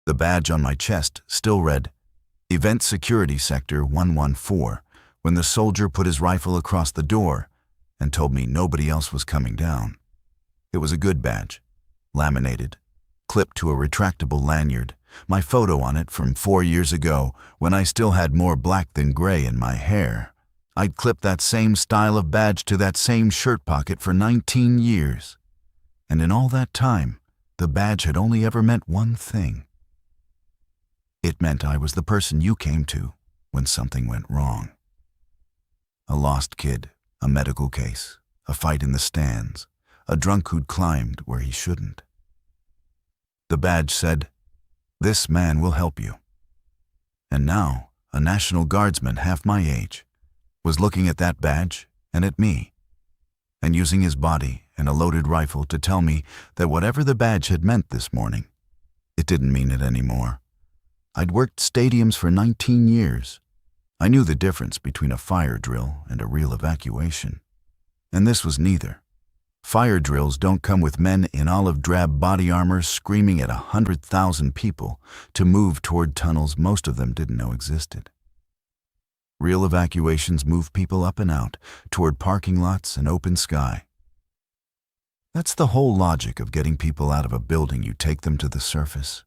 The badge on my chest still read, Event Security Sector 114, when the soldier put his rifle across the door and told me nobody else was coming down. It was a good badge, laminated, clipped to a retractable lanyard, my photo on it from 4 years ago when I still had more black than gray in my hair. I'd clipped that same style of badge to that same shirt pocket for 19 years. And in all that time, the badge had only ever meant one thing. It meant I was the person you came to when something went wrong. A lost kid, a medical case, a fight in the stands, a drunk who'd climbed where he shouldn't. The badge said, "This man will help you." And now, a National Guardsman half my age was looking at that badge and at me, and using his body and a loaded rifle to tell me that whatever the badge had meant this morning, it didn't mean it anymore. I'd worked stadiums for 19 years. I knew the difference between a fire drill and a real evacuation. And this was neither. Fire drills don't come with men in olive drab body armor screaming at 100,000 people to move toward tunnels most of them didn't know existed. Real evacuations move people up and out toward parking lots and open sky. That's the whole logic of getting people out of a building. You take them to the surface,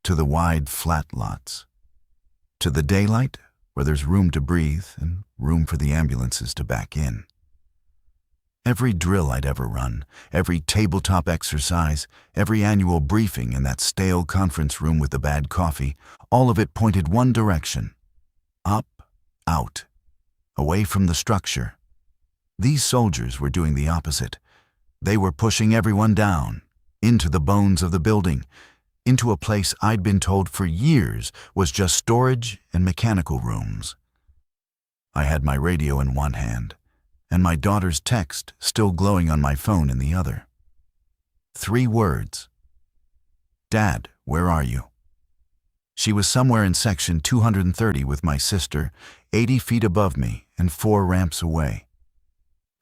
to the wide, flat lots, to the daylight where there's room to breathe and room for the ambulances to back in. Every drill I'd ever run, every tabletop exercise, every annual briefing in that stale conference room with the bad coffee, all of it pointed one direction: up, out, away from the structure. These soldiers were doing the opposite. They were pushing everyone down, into the bones of the building, into a place I'd been told for years was just storage and mechanical rooms. I had my radio in one hand, and my daughter's text still glowing on my phone in the other. 3 words. "Dad, where are you?" She was somewhere in section 230 with my sister, 80 feet above me and 4 ramps away.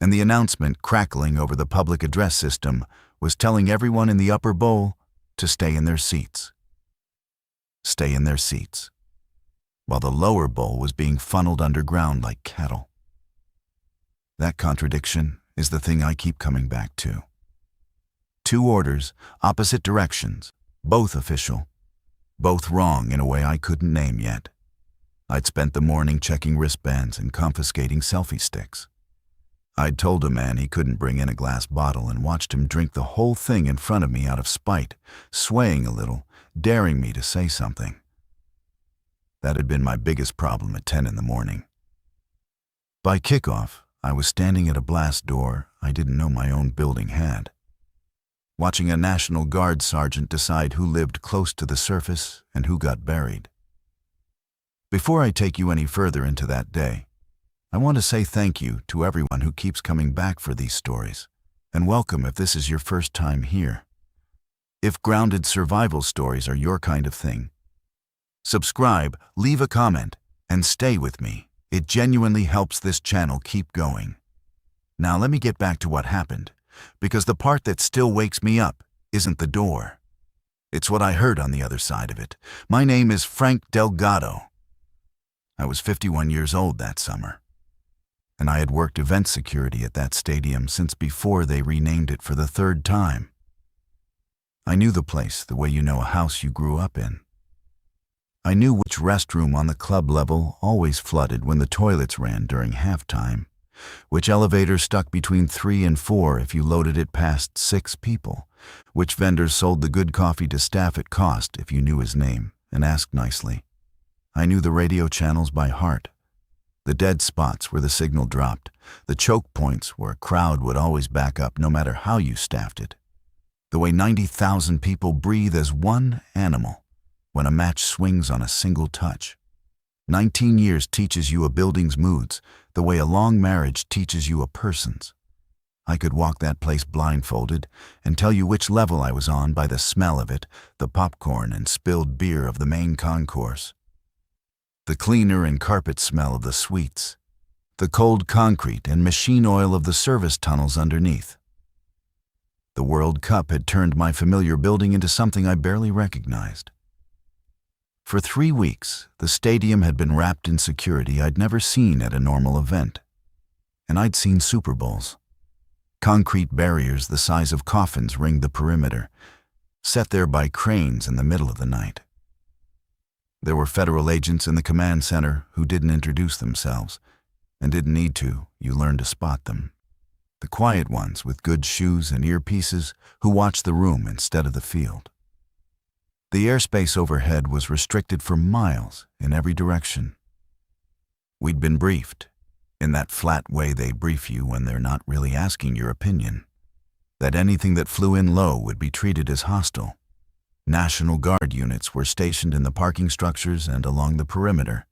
And the announcement crackling over the public address system was telling everyone in the upper bowl to stay in their seats. Stay in their seats. While the lower bowl was being funneled underground like cattle. That contradiction is the thing I keep coming back to. 2 orders, opposite directions, both official, both wrong in a way I couldn't name yet. I'd spent the morning checking wristbands and confiscating selfie sticks. I'd told a man he couldn't bring in a glass bottle and watched him drink the whole thing in front of me out of spite, swaying a little, daring me to say something. That had been my biggest problem at 10 in the morning. By kickoff, I was standing at a blast door I didn't know my own building had, watching a National Guard sergeant decide who lived close to the surface and who got buried. Before I take you any further into that day, I want to say thank you to everyone who keeps coming back for these stories, and welcome if this is your first time here. If grounded survival stories are your kind of thing, subscribe, leave a comment, and stay with me. It genuinely helps this channel keep going. Now let me get back to what happened, because the part that still wakes me up isn't the door. It's what I heard on the other side of it. My name is Frank Delgado. I was 51 years old that summer, and I had worked event security at that stadium since before they renamed it for the 3rd time. I knew the place the way you know a house you grew up in. I knew which restroom on the club level always flooded when the toilets ran during halftime, which elevator stuck between 3 and 4 if you loaded it past 6 people, which vendors sold the good coffee to staff at cost if you knew his name and asked nicely. I knew the radio channels by heart, the dead spots where the signal dropped, the choke points where a crowd would always back up no matter how you staffed it, the way 90,000 people breathe as one animal when a match swings on a single touch. 19 years teaches you a building's moods the way a long marriage teaches you a person's. I could walk that place blindfolded and tell you which level I was on by the smell of it, the popcorn and spilled beer of the main concourse, the cleaner and carpet smell of the suites, the cold concrete and machine oil of the service tunnels underneath. The World Cup had turned my familiar building into something I barely recognized. For 3 weeks, the stadium had been wrapped in security I'd never seen at a normal event. And I'd seen Super Bowls. Concrete barriers the size of coffins ringed the perimeter, set there by cranes in the middle of the night. There were federal agents in the command center who didn't introduce themselves, and didn't need to. You learned to spot them. The quiet ones with good shoes and earpieces who watched the room instead of the field. The airspace overhead was restricted for miles in every direction. We'd been briefed, in that flat way they brief you when they're not really asking your opinion, that anything that flew in low would be treated as hostile. National Guard units were stationed in the parking structures and along the perimeter,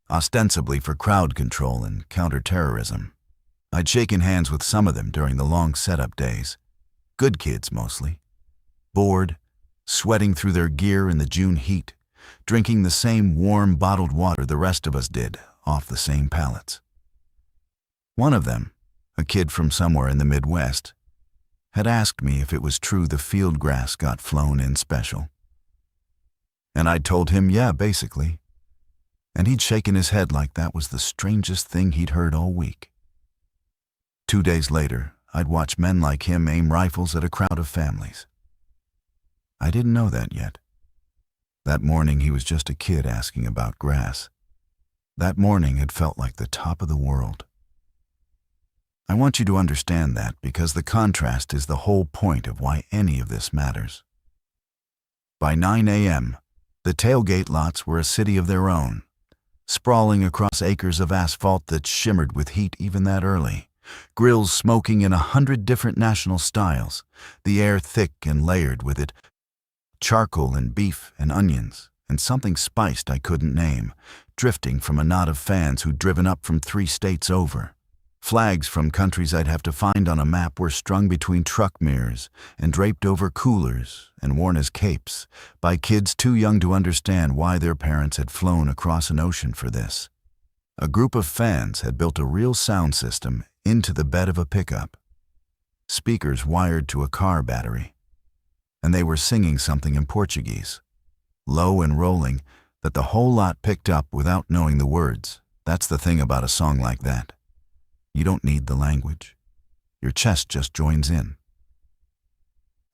ostensibly for crowd control and counterterrorism. I'd shaken hands with some of them during the long setup days. Good kids mostly. Bored, sweating through their gear in the June heat, drinking the same warm bottled water the rest of us did off the same pallets. One of them, a kid from somewhere in the Midwest, had asked me if it was true the field grass got flown in special. And I'd told him, yeah, basically. And he'd shaken his head like that was the strangest thing he'd heard all week. 2 days later, I'd watch men like him aim rifles at a crowd of families. I didn't know that yet. That morning he was just a kid asking about grass. That morning had felt like the top of the world. I want you to understand that because the contrast is the whole point of why any of this matters. By 9 a.m., the tailgate lots were a city of their own, sprawling across acres of asphalt that shimmered with heat even that early, grills smoking in 100 different national styles, the air thick and layered with it, charcoal and beef and onions, and something spiced I couldn't name, drifting from a knot of fans who'd driven up from 3 states over. Flags from countries I'd have to find on a map were strung between truck mirrors and draped over coolers and worn as capes by kids too young to understand why their parents had flown across an ocean for this. A group of fans had built a real sound system into the bed of a pickup. Speakers wired to a car battery. And they were singing something in Portuguese, low and rolling, that the whole lot picked up without knowing the words. That's the thing about a song like that. You don't need the language. Your chest just joins in.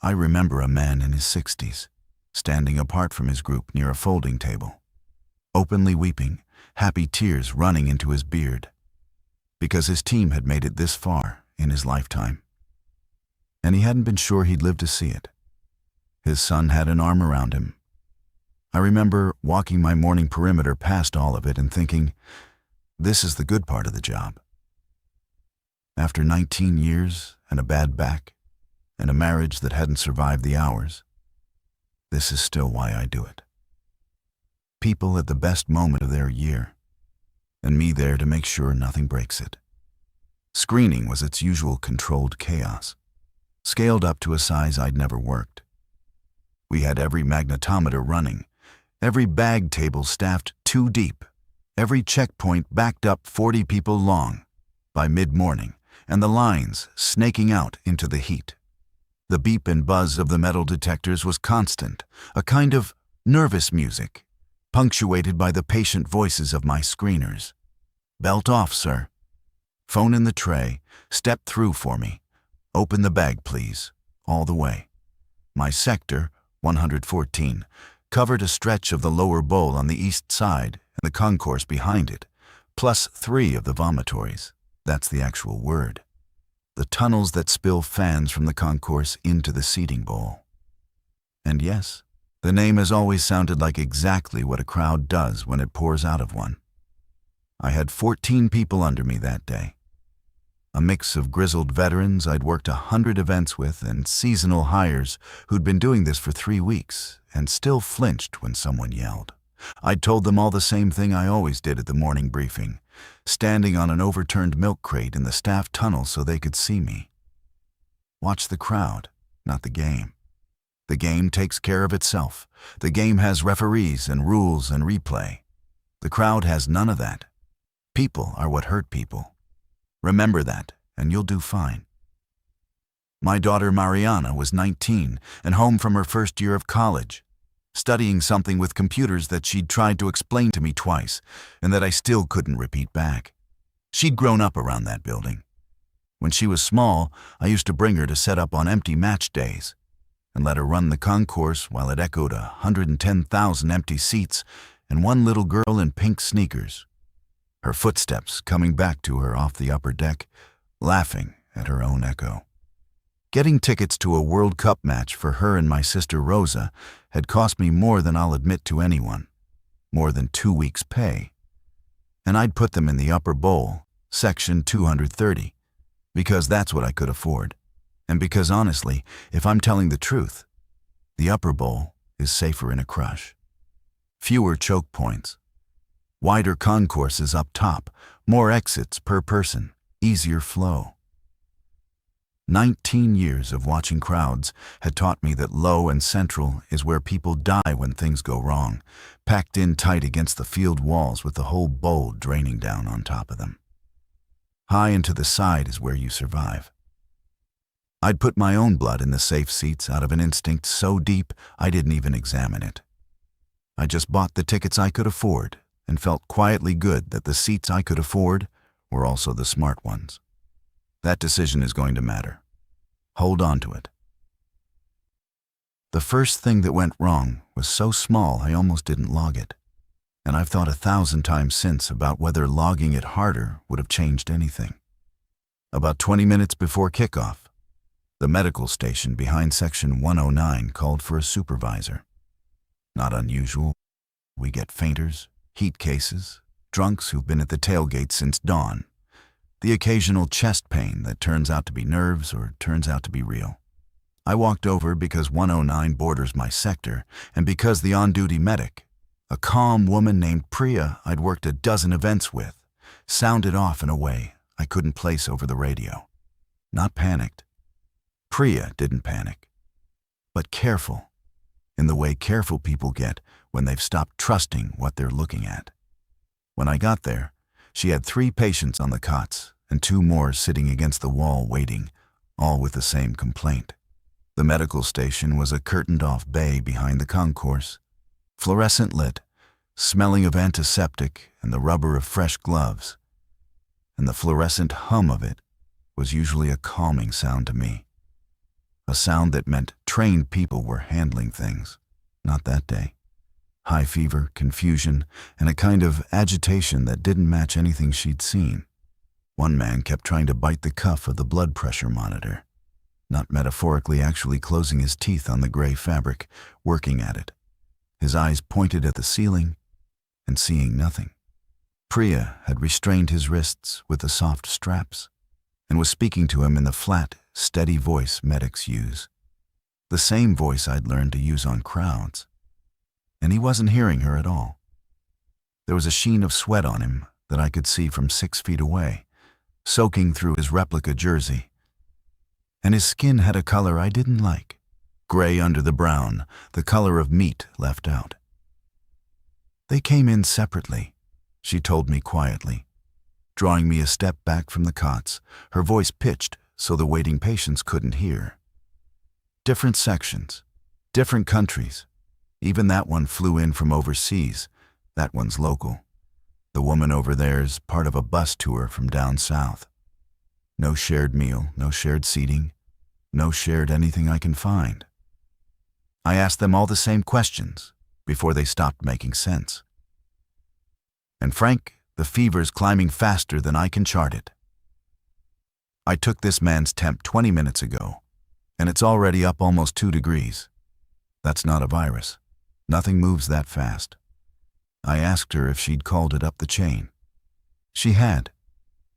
I remember a man in his 60s, standing apart from his group near a folding table, openly weeping, happy tears running into his beard, because his team had made it this far in his lifetime. And he hadn't been sure he'd live to see it. His son had an arm around him. I remember walking my morning perimeter past all of it and thinking, this is the good part of the job. After 19 years and a bad back and a marriage that hadn't survived the hours, this is still why I do it. People at the best moment of their year, and me there to make sure nothing breaks it. Screening was its usual controlled chaos, scaled up to a size I'd never worked. We had every magnetometer running, every bag table staffed 2 deep, every checkpoint backed up 40 people long by mid-morning, and the lines snaking out into the heat. The beep and buzz of the metal detectors was constant, a kind of nervous music, punctuated by the patient voices of my screeners. Belt off, sir. Phone in the tray. Step through for me. Open the bag, please. All the way. My sector, 114, covered a stretch of the lower bowl on the east side and the concourse behind it, plus 3 of the vomitories. That's the actual word. The tunnels that spill fans from the concourse into the seating bowl. And yes, the name has always sounded like exactly what a crowd does when it pours out of one. I had 14 people under me that day. A mix of grizzled veterans I'd worked 100 events with and seasonal hires who'd been doing this for 3 weeks and still flinched when someone yelled. I'd told them all the same thing I always did at the morning briefing, standing on an overturned milk crate in the staff tunnel so they could see me. Watch the crowd, not the game. The game takes care of itself. The game has referees and rules and replay. The crowd has none of that. People are what hurt people. Remember that, and you'll do fine. My daughter Mariana was 19 and home from her first year of college. studying something with computers that she'd tried to explain to me twice and that I still couldn't repeat back. She'd grown up around that building. When she was small, I used to bring her to set up on empty match days and let her run the concourse while it echoed 110,000 empty seats and one little girl in pink sneakers, her footsteps coming back to her off the upper deck, laughing at her own echo. Getting tickets to a World Cup match for her and my sister Rosa had cost me more than I'll admit to anyone, more than 2 weeks' pay. And I'd put them in the upper bowl, section 230, because that's what I could afford. And because honestly, if I'm telling the truth, the upper bowl is safer in a crush. Fewer choke points, wider concourses up top, more exits per person, easier flow. 19 years of watching crowds had taught me that low and central is where people die when things go wrong, packed in tight against the field walls with the whole bowl draining down on top of them. High and to the side is where you survive. I'd put my own blood in the safe seats out of an instinct so deep I didn't even examine it. I just bought the tickets I could afford and felt quietly good that the seats I could afford were also the smart ones. That decision is going to matter. Hold on to it. The first thing that went wrong was so small I almost didn't log it. And I've thought 1,000 times since about whether logging it harder would have changed anything. About 20 minutes before kickoff, the medical station behind section 109 called for a supervisor. Not unusual. We get fainters, heat cases, drunks who've been at the tailgate since dawn, the occasional chest pain that turns out to be nerves or turns out to be real. I walked over because 109 borders my sector and because the on-duty medic, a calm woman named Priya I'd worked a dozen events with, sounded off in a way I couldn't place over the radio. Not panicked. Priya didn't panic, but careful, in the way careful people get when they've stopped trusting what they're looking at. When I got there, she had 3 patients on the cots and 2 more sitting against the wall waiting, all with the same complaint. The medical station was a curtained-off bay behind the concourse, fluorescent lit, smelling of antiseptic and the rubber of fresh gloves. And the fluorescent hum of it was usually a calming sound to me. A sound that meant trained people were handling things. Not that day. High fever, confusion, and a kind of agitation that didn't match anything she'd seen. One man kept trying to bite the cuff of the blood pressure monitor, not metaphorically actually closing his teeth on the gray fabric, working at it, his eyes pointed at the ceiling and seeing nothing. Priya had restrained his wrists with the soft straps and was speaking to him in the flat, steady voice medics use, the same voice I'd learned to use on crowds. And he wasn't hearing her at all. There was a sheen of sweat on him that I could see from 6 feet away, soaking through his replica jersey. And his skin had a color I didn't like, gray under the brown, the color of meat left out. They came in separately, she told me quietly, drawing me a step back from the cots, her voice pitched so the waiting patients couldn't hear. Different sections, different countries. Even that one flew in from overseas. That one's local. The woman over there's part of a bus tour from down south. No shared meal, no shared seating, no shared anything I can find. I asked them all the same questions before they stopped making sense. And Frank, the fever's climbing faster than I can chart it. I took this man's temp 20 minutes ago, and it's already up almost 2 degrees. That's not a virus. Nothing moves that fast. I asked her if she'd called it up the chain. She had.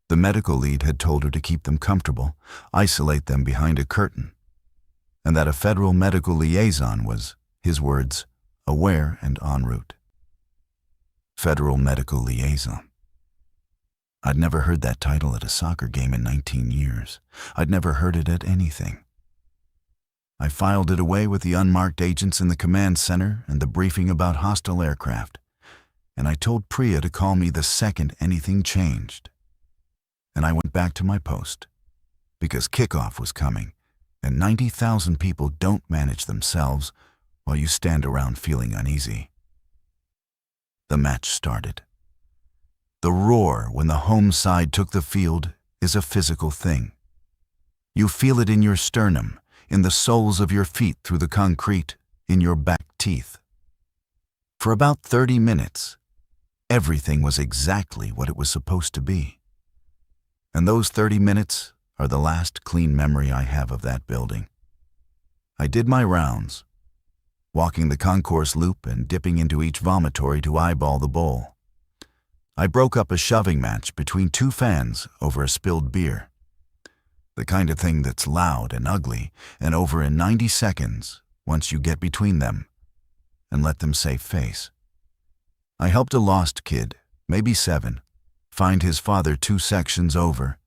The medical lead had told her to keep them comfortable, isolate them behind a curtain, and that a federal medical liaison was, his words, aware and en route. Federal medical liaison. I'd never heard that title at a soccer game in 19 years. I'd never heard it at anything. I filed it away with the unmarked agents in the command center and the briefing about hostile aircraft, and I told Priya to call me the second anything changed. And I went back to my post, because kickoff was coming, and 90,000 people don't manage themselves while you stand around feeling uneasy. The match started. The roar when the home side took the field is a physical thing. You feel it in your sternum, in the soles of your feet through the concrete, in your back teeth. For about 30 minutes, everything was exactly what it was supposed to be. And those 30 minutes are the last clean memory I have of that building. I did my rounds, walking the concourse loop and dipping into each vomitory to eyeball the bowl. I broke up a shoving match between two fans over a spilled beer. The kind of thing that's loud and ugly and over in 90 seconds once you get between them and let them save face. I helped a lost kid, maybe 7, find his father 2 sections over,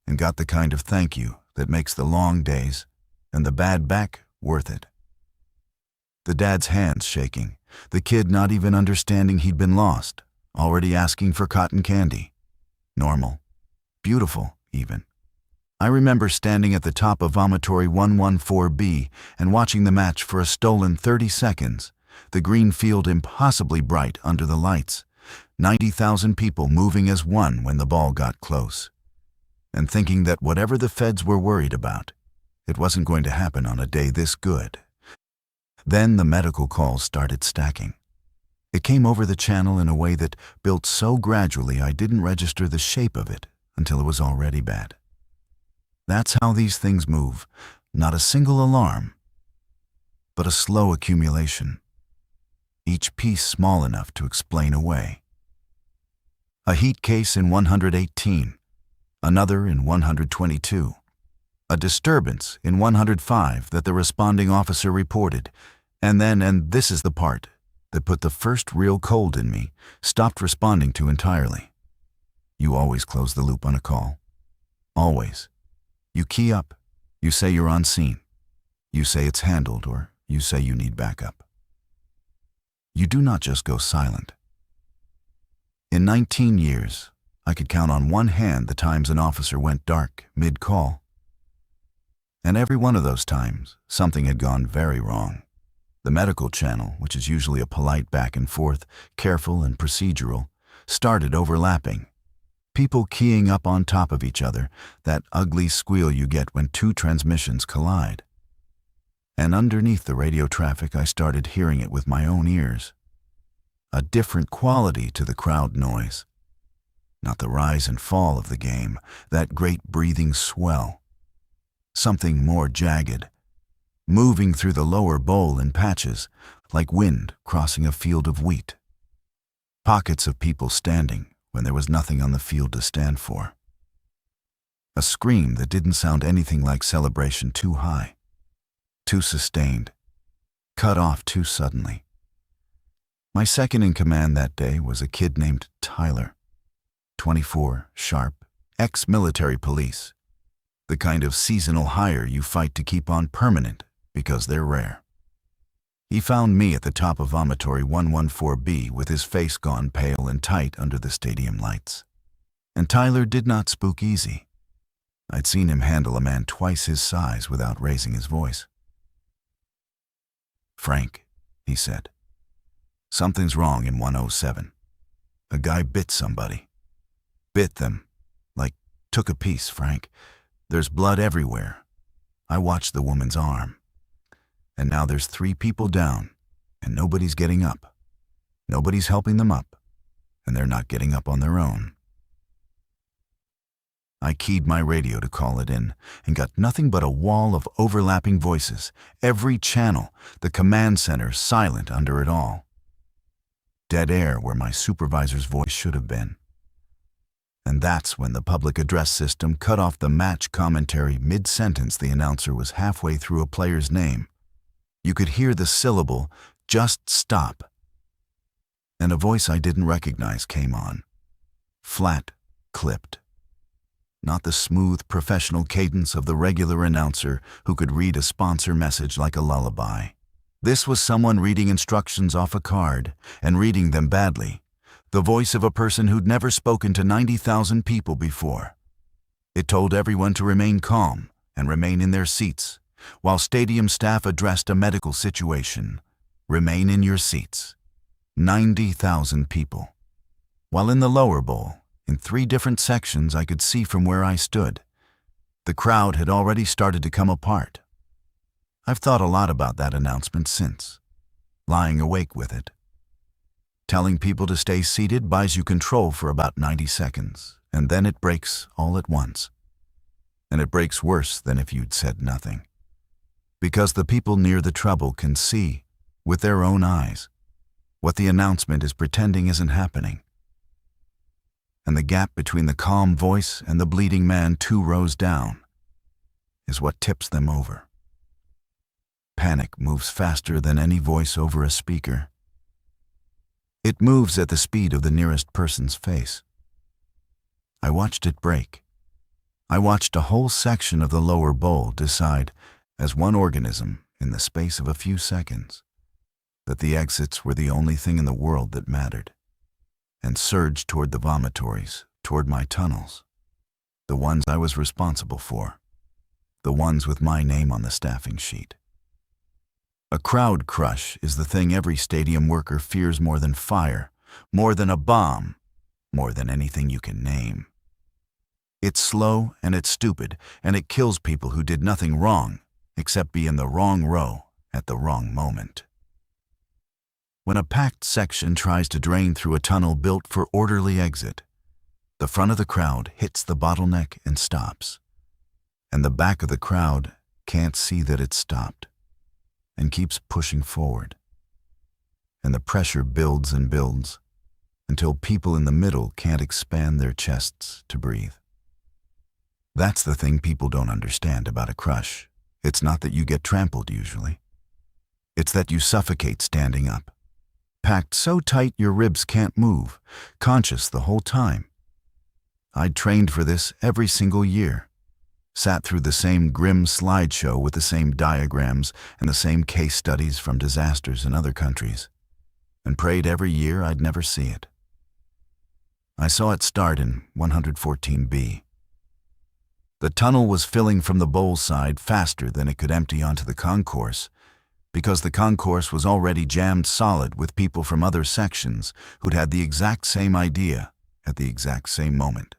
and got the kind of thank you that makes the long days and the bad back worth it. The dad's hands shaking, the kid not even understanding he'd been lost, already asking for cotton candy. Normal. Beautiful, even. I remember standing at the top of Vomitory 114B and watching the match for a stolen 30 seconds, the green field impossibly bright under the lights, 90,000 people moving as one when the ball got close, and thinking that whatever the feds were worried about, it wasn't going to happen on a day this good. Then the medical calls started stacking. It came over the channel in a way that built so gradually I didn't register the shape of it until it was already bad. That's how these things move, not a single alarm, but a slow accumulation, each piece small enough to explain away. A heat case in 118, another in 122, a disturbance in 105 that the responding officer reported, and then, and this is the part that put the first real cold in me, stopped responding to entirely. You always close the loop on a call. Always. You key up, you say you're on scene, you say it's handled, or you say you need backup. You do not just go silent. In 19 years, I could count on one hand the times an officer went dark mid-call. And every one of those times, something had gone very wrong. The medical channel, which is usually a polite back and forth, careful and procedural, started overlapping. People keying up on top of each other, that ugly squeal you get when 2 transmissions collide. And underneath the radio traffic, I started hearing it with my own ears. A different quality to the crowd noise. Not the rise and fall of the game, that great breathing swell. Something more jagged, moving through the lower bowl in patches, like wind crossing a field of wheat. Pockets of people standing when there was nothing on the field to stand for. A scream that didn't sound anything like celebration, too high, too sustained, cut off too suddenly. My second in command that day was a kid named Tyler, 24, sharp, ex-military police, the kind of seasonal hire you fight to keep on permanent because they're rare. He found me at the top of Vomitory 114B with his face gone pale and tight under the stadium lights. And Tyler did not spook easy. I'd seen him handle a man twice his size without raising his voice. "Frank," he said, "something's wrong in 107. A guy bit somebody. Bit them. Like, took a piece, Frank. There's blood everywhere. I watched the woman's arm. And now there's 3 people down, and nobody's getting up. Nobody's helping them up, and they're not getting up on their own." I keyed my radio to call it in, and got nothing but a wall of overlapping voices, every channel, the command center silent under it all. Dead air where my supervisor's voice should have been. And that's when the public address system cut off the match commentary mid-sentence. The announcer was halfway through a player's name. You could hear the syllable, "Just stop." And a voice I didn't recognize came on. Flat, clipped. Not the smooth, professional cadence of the regular announcer who could read a sponsor message like a lullaby. This was someone reading instructions off a card, and reading them badly. The voice of a person who'd never spoken to 90,000 people before. It told everyone to remain calm and remain in their seats, while stadium staff addressed a medical situation. Remain in your seats. 90,000 people. While in the lower bowl, in 3 different sections I could see from where I stood, the crowd had already started to come apart. I've thought a lot about that announcement since, lying awake with it. Telling people to stay seated buys you control for about 90 seconds, and then it breaks all at once. And it breaks worse than if you'd said nothing. Because the people near the trouble can see, with their own eyes, what the announcement is pretending isn't happening. And the gap between the calm voice and the bleeding man 2 rows down is what tips them over. Panic moves faster than any voice over a speaker. It moves at the speed of the nearest person's face. I watched it break. I watched a whole section of the lower bowl decide, as one organism in the space of a few seconds, that the exits were the only thing in the world that mattered, and surge toward the vomitories, toward my tunnels, the ones I was responsible for, the ones with my name on the staffing sheet. A crowd crush is the thing every stadium worker fears more than fire, more than a bomb, more than anything you can name. It's slow and it's stupid, and it kills people who did nothing wrong except be in the wrong row at the wrong moment. When a packed section tries to drain through a tunnel built for orderly exit, the front of the crowd hits the bottleneck and stops, and the back of the crowd can't see that it's stopped and keeps pushing forward. And the pressure builds and builds until people in the middle can't expand their chests to breathe. That's the thing people don't understand about a crush. It's not that you get trampled usually. It's that you suffocate standing up, packed so tight your ribs can't move, conscious the whole time. I'd trained for this every single year, sat through the same grim slideshow with the same diagrams and the same case studies from disasters in other countries, and prayed every year I'd never see it. I saw it start in 114B. The tunnel was filling from the bowl side faster than it could empty onto the concourse, because the concourse was already jammed solid with people from other sections who'd had the exact same idea at the exact same moment.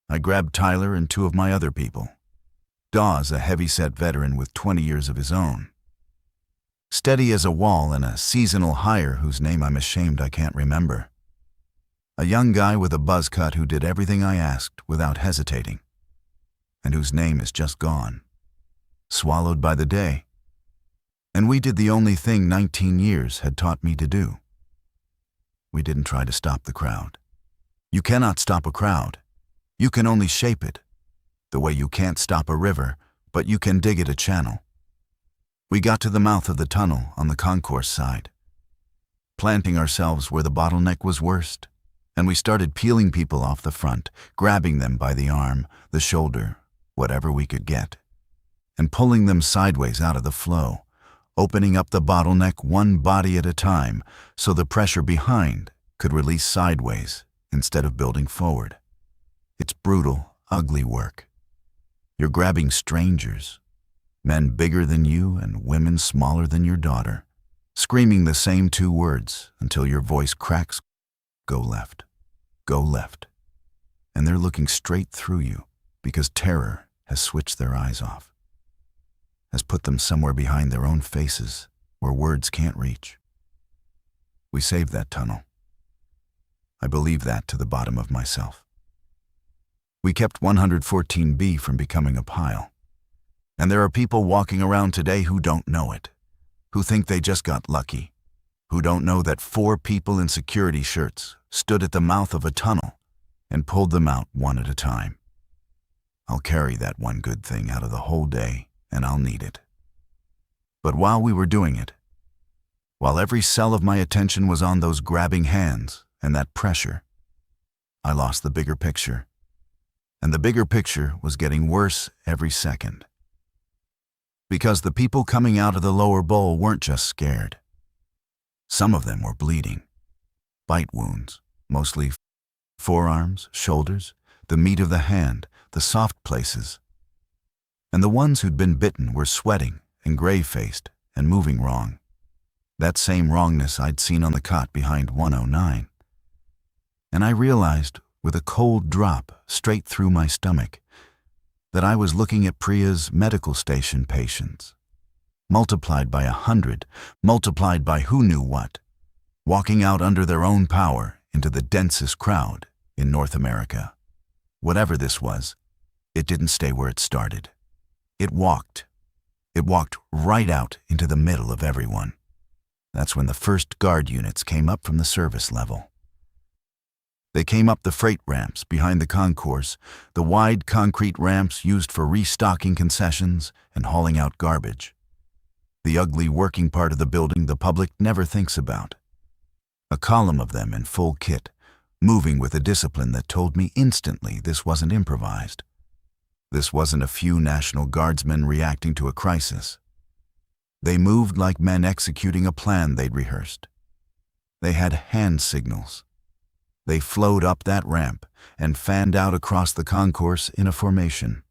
I grabbed Tyler and 2 of my other people. Dawes, a heavy-set veteran with 20 years of his own. Steady as a wall, and a seasonal hire whose name I'm ashamed I can't remember. A young guy with a buzz cut who did everything I asked without hesitating, and whose name is just gone, swallowed by the day. And we did the only thing 19 years had taught me to do. We didn't try to stop the crowd. You cannot stop a crowd. You can only shape it, the way you can't stop a river, but you can dig it a channel. We got to the mouth of the tunnel on the concourse side, planting ourselves where the bottleneck was worst, and we started peeling people off the front, grabbing them by the arm, the shoulder, whatever we could get, and pulling them sideways out of the flow, opening up the bottleneck one body at a time so the pressure behind could release sideways instead of building forward. It's brutal, ugly work. You're grabbing strangers, men bigger than you and women smaller than your daughter, screaming the same 2 words until your voice cracks, go left, go left. And they're looking straight through you because terror has switched their eyes off, has put them somewhere behind their own faces where words can't reach. We saved that tunnel. I believe that to the bottom of myself. We kept 114B from becoming a pile. And there are people walking around today who don't know it, who think they just got lucky, who don't know that 4 people in security shirts stood at the mouth of a tunnel and pulled them out one at a time. I'll carry that one good thing out of the whole day, and I'll need it. But while we were doing it, while every cell of my attention was on those grabbing hands and that pressure, I lost the bigger picture. And the bigger picture was getting worse every second. Because the people coming out of the lower bowl weren't just scared. Some of them were bleeding. Bite wounds, mostly forearms, shoulders, the meat of the hand, the soft places. And the ones who'd been bitten were sweating and gray-faced and moving wrong. That same wrongness I'd seen on the cot behind 109. And I realized, with a cold drop straight through my stomach, that I was looking at Priya's medical station patients, multiplied by 100, multiplied by who knew what, walking out under their own power into the densest crowd in North America. Whatever this was, it didn't stay where it started. It walked right out into the middle of everyone. That's when the first guard units came up from the service level. They came up the freight ramps behind the concourse, the wide concrete ramps used for restocking concessions and hauling out garbage. The ugly working part of the building the public never thinks about. A column of them in full kit, moving with a discipline that told me instantly this wasn't improvised. This wasn't a few National Guardsmen reacting to a crisis. They moved like men executing a plan they'd rehearsed. They had hand signals. They flowed up that ramp and fanned out across the concourse in a formation.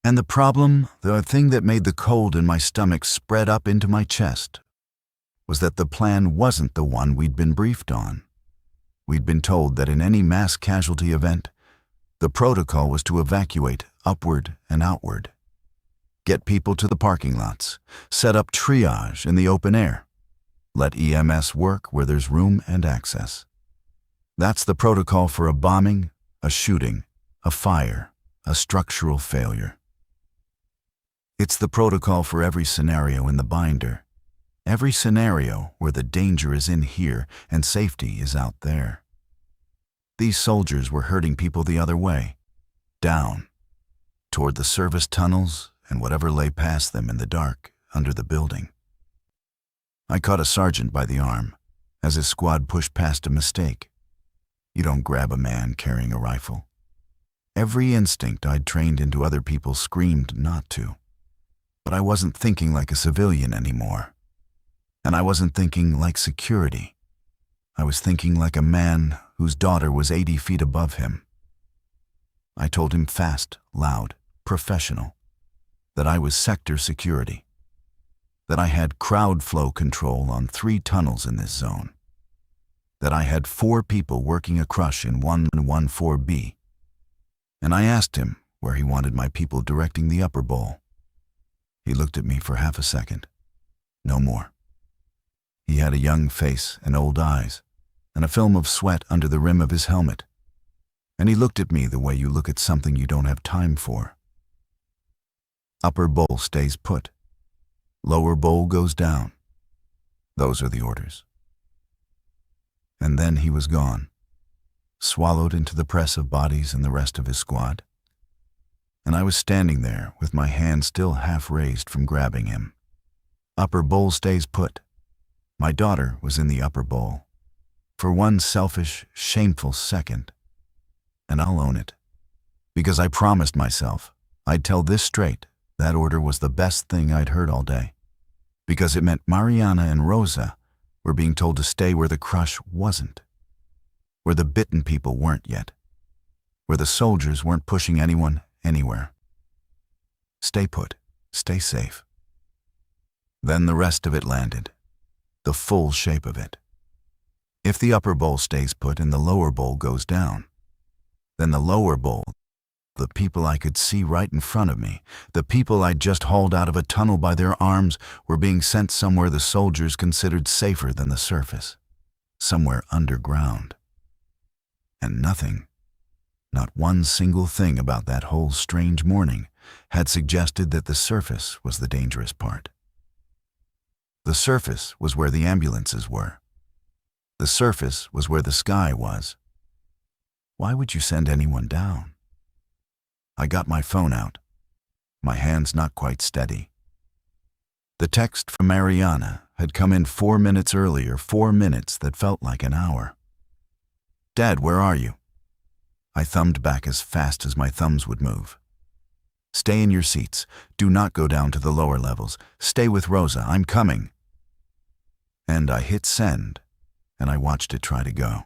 And the problem, the thing that made the cold in my stomach spread up into my chest, was that the plan wasn't the one we'd been briefed on. We'd been told that in any mass casualty event, the protocol was to evacuate upward and outward. Get people to the parking lots, set up triage in the open air, let EMS work where there's room and access. That's the protocol for a bombing, a shooting, a fire, a structural failure. It's the protocol for every scenario in the binder, every scenario where the danger is in here and safety is out there. These soldiers were herding people the other way, down, toward the service tunnels and whatever lay past them in the dark under the building. I caught a sergeant by the arm as his squad pushed past a mistake. You don't grab a man carrying a rifle. Every instinct I'd trained into other people screamed not to. But I wasn't thinking like a civilian anymore. And I wasn't thinking like security. I was thinking like a man whose daughter was 80 feet above him. I told him fast, loud, professional, that I was sector security, that I had crowd flow control on 3 tunnels in this zone, that I had 4 people working a crush in 114B, and I asked him where he wanted my people directing the upper bowl. He looked at me for half a second. No more. He had a young face and old eyes, and a film of sweat under the rim of his helmet, and he looked at me the way you look at something you don't have time for. Upper bowl stays put. Lower bowl goes down. Those are the orders. And then he was gone, swallowed into the press of bodies and the rest of his squad. And I was standing there with my hand still half raised from grabbing him. Upper bowl stays put. My daughter was in the upper bowl. For one selfish, shameful second. And I'll own it. Because I promised myself I'd tell this straight, that order was the best thing I'd heard all day. Because it meant Mariana and Rosa were being told to stay where the crush wasn't. Where the bitten people weren't yet. Where the soldiers weren't pushing anyone anywhere. Stay put. Stay safe. Then the rest of it landed. The full shape of it. If the upper bowl stays put and the lower bowl goes down, then the lower bowl, the people I could see right in front of me, the people I'd just hauled out of a tunnel by their arms, were being sent somewhere the soldiers considered safer than the surface. Somewhere underground. And nothing, not one single thing about that whole strange morning, had suggested that the surface was the dangerous part. The surface was where the ambulances were. The surface was where the sky was. Why would you send anyone down? I got my phone out, my hands not quite steady. The text from Mariana had come in 4 minutes earlier, 4 minutes that felt like an hour. Dad, where are you? I thumbed back as fast as my thumbs would move. Stay in your seats. Do not go down to the lower levels. Stay with Rosa. I'm coming. And I hit send, and I watched it try to go.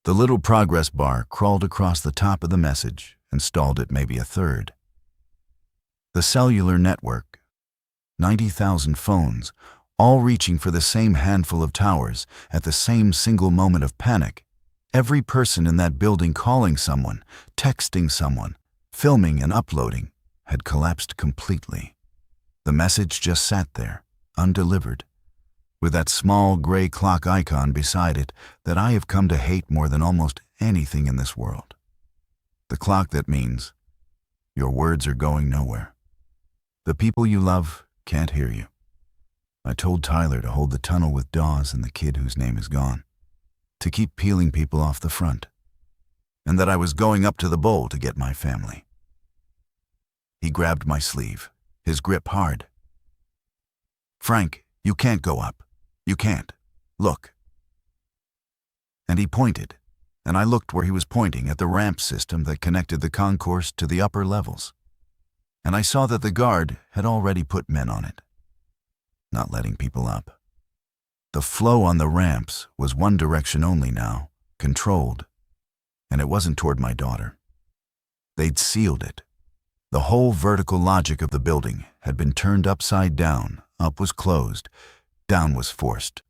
The little progress bar crawled across the top of the message and stalled at maybe a third. The cellular network, 90,000 phones, all reaching for the same handful of towers at the same single moment of panic. Every person in that building calling someone, texting someone, filming and uploading, had collapsed completely. The message just sat there, undelivered, with that small gray clock icon beside it that I have come to hate more than almost anything in this world. The clock that means your words are going nowhere. The people you love can't hear you. I told Tyler to hold the tunnel with Dawes and the kid whose name is gone, to keep peeling people off the front, and that I was going up to the bowl to get my family. He grabbed my sleeve, his grip hard. "Frank, you can't go up. You can't. Look." And he pointed, and I looked where he was pointing at the ramp system that connected the concourse to the upper levels. And I saw that the guard had already put men on it, not letting people up. The flow on the ramps was one direction only now, controlled, and it wasn't toward my daughter. They'd sealed it. The whole vertical logic of the building had been turned upside down. Up was closed, down was forced.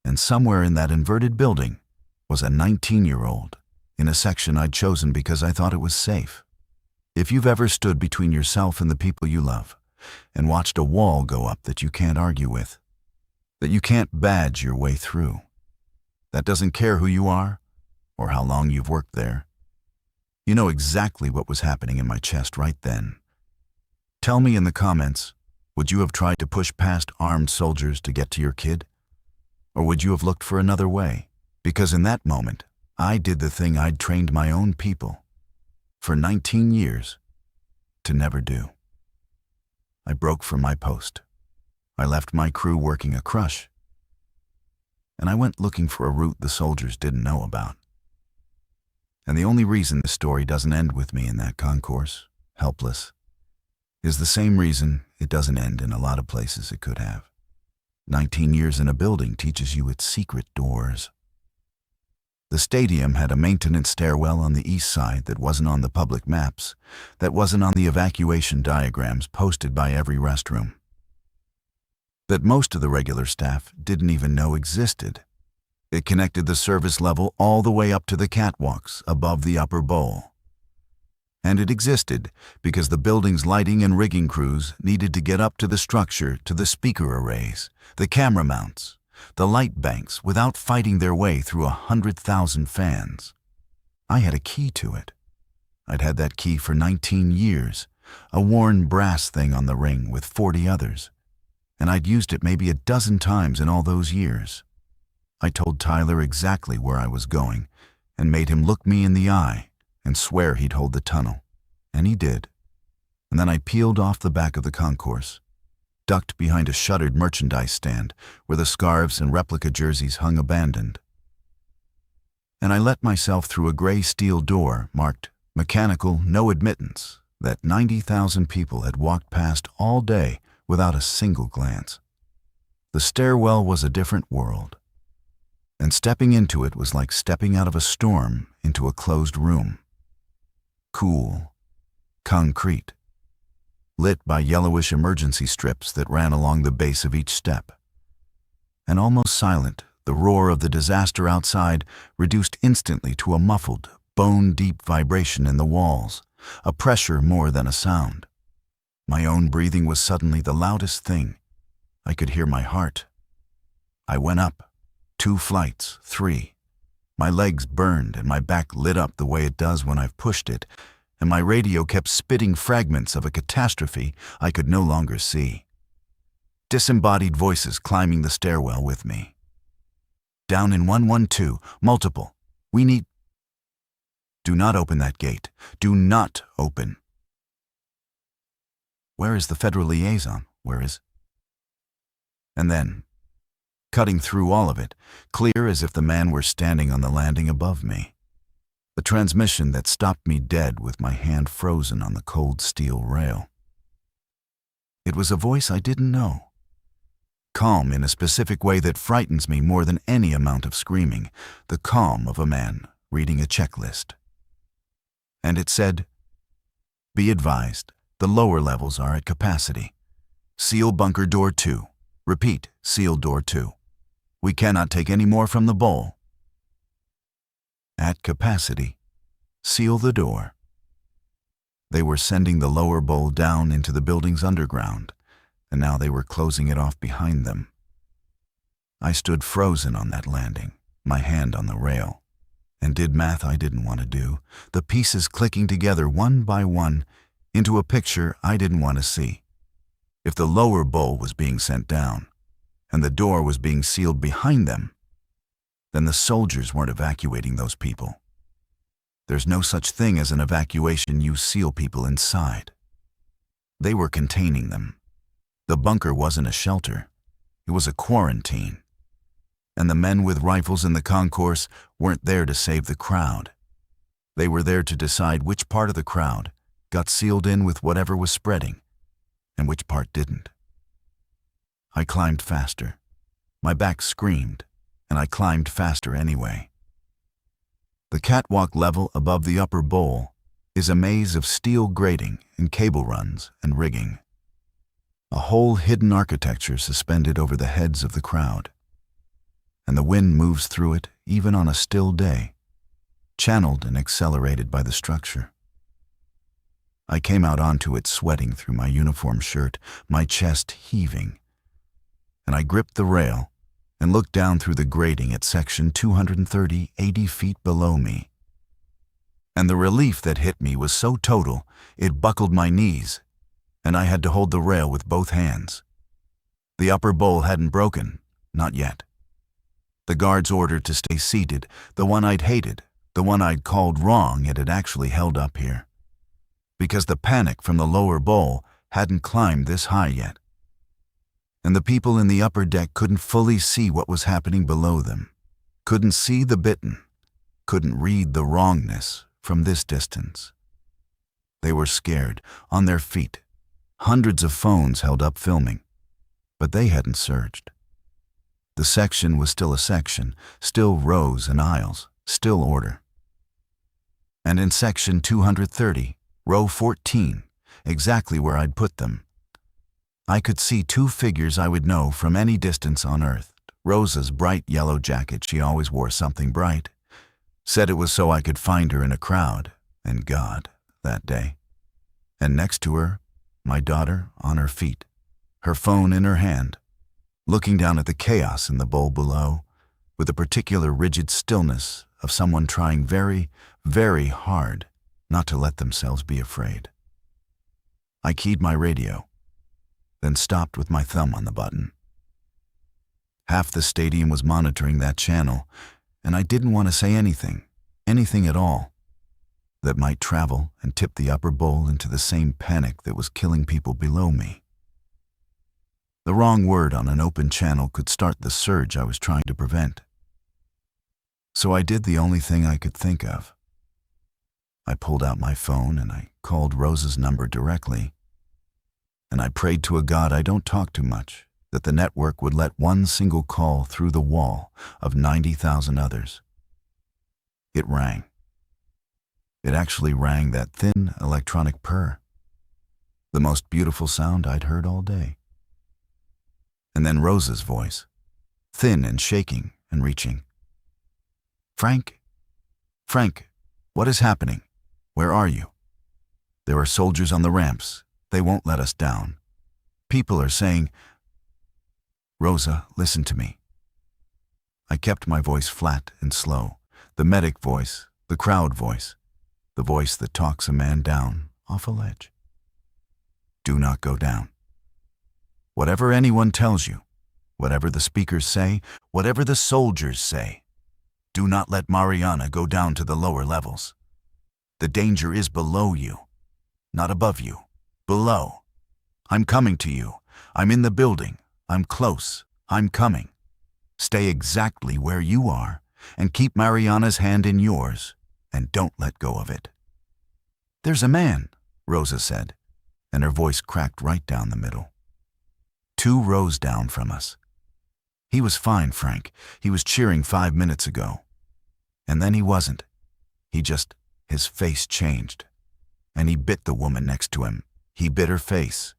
And somewhere in that inverted building was a 19-year-old in a section I'd chosen because I thought it was safe. If you've ever stood between yourself and the people you love and watched a wall go up that you can't argue with, that you can't badge your way through, that doesn't care who you are or how long you've worked there, you know exactly what was happening in my chest right then. Tell me in the comments, would you have tried to push past armed soldiers to get to your kid? Or would you have looked for another way? Because in that moment, I did the thing I'd trained my own people for 19 years to never do. I broke from my post. I left my crew working a crush, and I went looking for a route the soldiers didn't know about. And the only reason the story doesn't end with me in that concourse, helpless, is the same reason it doesn't end in a lot of places it could have. 19 years in a building teaches you its secret doors. The stadium had a maintenance stairwell on the east side that wasn't on the public maps, that wasn't on the evacuation diagrams posted by every restroom, that most of the regular staff didn't even know existed. It connected the service level all the way up to the catwalks above the upper bowl. And it existed because the building's lighting and rigging crews needed to get up to the structure, to the speaker arrays, the camera mounts, the light banks without fighting their way through 100,000 fans. I had a key to it. I'd had that key for 19 years, a worn brass thing on the ring with 40 others, and I'd used it maybe a dozen times in all those years. I told Tyler exactly where I was going and made him look me in the eye and swear he'd hold the tunnel, and he did. And then I peeled off the back of the concourse, ducked behind a shuttered merchandise stand where the scarves and replica jerseys hung abandoned. And I let myself through a gray steel door marked "Mechanical, No Admittance" that 90,000 people had walked past all day without a single glance. The stairwell was a different world, and stepping into it was like stepping out of a storm into a closed room. Cool, concrete, lit by yellowish emergency strips that ran along the base of each step. And almost silent, the roar of the disaster outside reduced instantly to a muffled, bone-deep vibration in the walls, a pressure more than a sound. My own breathing was suddenly the loudest thing. I could hear my heart. I went up, 2 flights, 3. My legs burned and my back lit up the way it does when I've pushed it, and my radio kept spitting fragments of a catastrophe I could no longer see. Disembodied voices climbing the stairwell with me. "Down in 112, multiple. We need..." "Do not open that gate. Do not open." "Where is the federal liaison? Where is..." And then, cutting through all of it, clear as if the man were standing on the landing above me, the transmission that stopped me dead with my hand frozen on the cold steel rail. It was a voice I didn't know, calm in a specific way that frightens me more than any amount of screaming, the calm of a man reading a checklist. And it said, "Be advised, The lower levels are at capacity. Seal bunker door 2. Repeat, seal door 2. We cannot take any more from the bowl. At capacity. Seal the door. They were sending the lower bowl down into the building's underground, and now they were closing it off behind them. I stood frozen on that landing, my hand on the rail, and did math I didn't want to do, the pieces clicking together one by one into a picture I didn't want to see. If the lower bowl was being sent down, and the door was being sealed behind them, then the soldiers weren't evacuating those people. There's no such thing as an evacuation. You seal people inside. They were containing them. The bunker wasn't a shelter. It was a quarantine. And the men with rifles in the concourse weren't there to save the crowd. They were there to decide which part of the crowd got sealed in with whatever was spreading, and which part didn't. I climbed faster. My back screamed, and I climbed faster anyway. The catwalk level above the upper bowl is a maze of steel grating and cable runs and rigging. A whole hidden architecture suspended over the heads of the crowd. And the wind moves through it even on a still day, channeled and accelerated by the structure. I came out onto it sweating through my uniform shirt, my chest heaving, and I gripped the rail and looked down through the grating at section 230, 80 feet below me. And the relief that hit me was so total, it buckled my knees, and I had to hold the rail with both hands. The upper bowl hadn't broken, not yet. The guard's order to stay seated, the one I'd hated, the one I'd called wrong, it had actually held up here. Because the panic from the lower bowl hadn't climbed this high yet. And the people in the upper deck couldn't fully see what was happening below them, couldn't see the bitten, couldn't read the wrongness from this distance. They were scared, on their feet, hundreds of phones held up filming, but they hadn't surged. The section was still a section, still rows and aisles, still order. And in section 230, row 14, exactly where I'd put them, I could see two figures I would know from any distance on Earth. Rosa's bright yellow jacket, she always wore something bright, said it was so I could find her in a crowd, and God, that day. And next to her, my daughter on her feet, her phone in her hand, looking down at the chaos in the bowl below, with a particular rigid stillness of someone trying very, very hard not to let themselves be afraid. I keyed my radio, then stopped with my thumb on the button. Half the stadium was monitoring that channel, and I didn't want to say anything at all, that might travel and tip the upper bowl into the same panic that was killing people below me. The wrong word on an open channel could start the surge I was trying to prevent. So I did the only thing I could think of. I pulled out my phone and I called Rosa's number directly. And I prayed to a God I don't talk to much, that the network would let one single call through the wall of 90,000 others. It rang. It actually rang, that thin electronic purr, the most beautiful sound I'd heard all day. And then Rosa's voice, thin and shaking and reaching. Frank, what is happening? Where are you? There are soldiers on the ramps. They won't let us down. People are saying, Rosa, listen to me. I kept my voice flat and slow, the medic voice, the crowd voice, the voice that talks a man down off a ledge. Do not go down. Whatever anyone tells you, whatever the speakers say, whatever the soldiers say, do not let Mariana go down to the lower levels. The danger is below you, not above you. Below. I'm coming to you. I'm in the building. I'm close. I'm coming. Stay exactly where you are and keep Mariana's hand in yours and don't let go of it. There's a man, Rosa said, and her voice cracked right down the middle. 2 rows down from us. He was fine, Frank. He was cheering 5 minutes ago. And then he wasn't. His face changed, and he bit the woman next to him. He bit her face.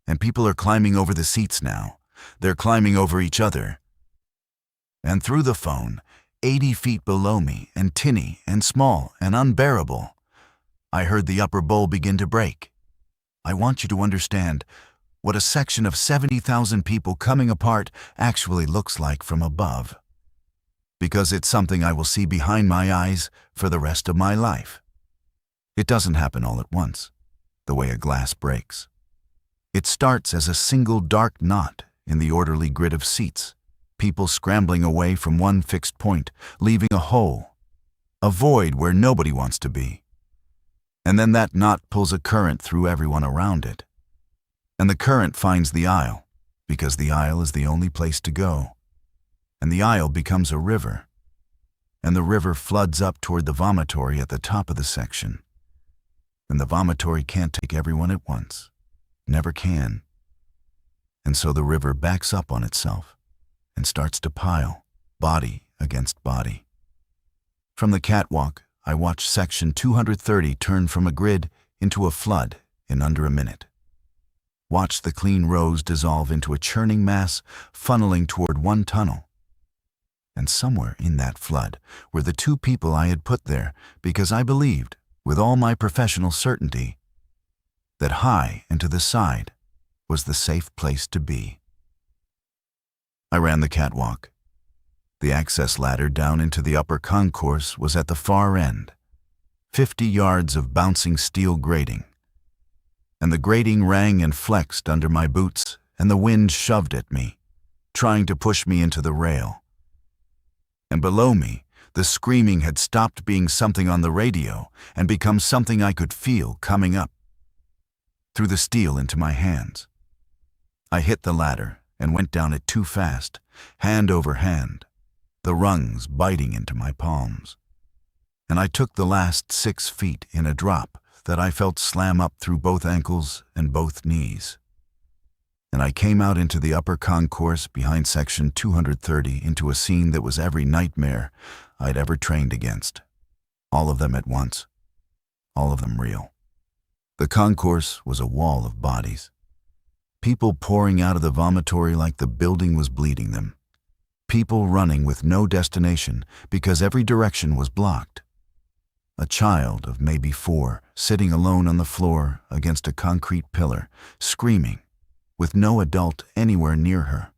And people are climbing over the seats now. They're climbing over each other. And through the phone, 80 feet below me, and tinny and small and unbearable, I heard the upper bowl begin to break. I want you to understand what a section of 70,000 people coming apart actually looks like from above. Because it's something I will see behind my eyes for the rest of my life. It doesn't happen all at once, the way a glass breaks. It starts as a single dark knot in the orderly grid of seats, people scrambling away from one fixed point, leaving a hole, a void where nobody wants to be. And then that knot pulls a current through everyone around it. And the current finds the aisle, because the aisle is the only place to go. And the aisle becomes a river. And the river floods up toward the vomitory at the top of the section. And the vomitory can't take everyone at once. Never can. And so the river backs up on itself and starts to pile, body against body. From the catwalk, I watched section 230 turn from a grid into a flood in under a minute. Watched the clean rows dissolve into a churning mass funneling toward one tunnel. And somewhere in that flood were the two people I had put there because I believed, with all my professional certainty, that high and to the side was the safe place to be. I ran the catwalk. The access ladder down into the upper concourse was at the far end, 50 yards of bouncing steel grating. And the grating rang and flexed under my boots, and the wind shoved at me, trying to push me into the rail. And below me, the screaming had stopped being something on the radio and become something I could feel coming up through the steel into my hands. I hit the ladder and went down it too fast, hand over hand, the rungs biting into my palms. And I took the last 6 feet in a drop that I felt slam up through both ankles and both knees. And I came out into the upper concourse behind section 230 into a scene that was every nightmare I'd ever trained against. All of them at once. All of them real. The concourse was a wall of bodies. People pouring out of the vomitory like the building was bleeding them. People running with no destination because every direction was blocked. A child of maybe 4 sitting alone on the floor against a concrete pillar, screaming, with no adult anywhere near her.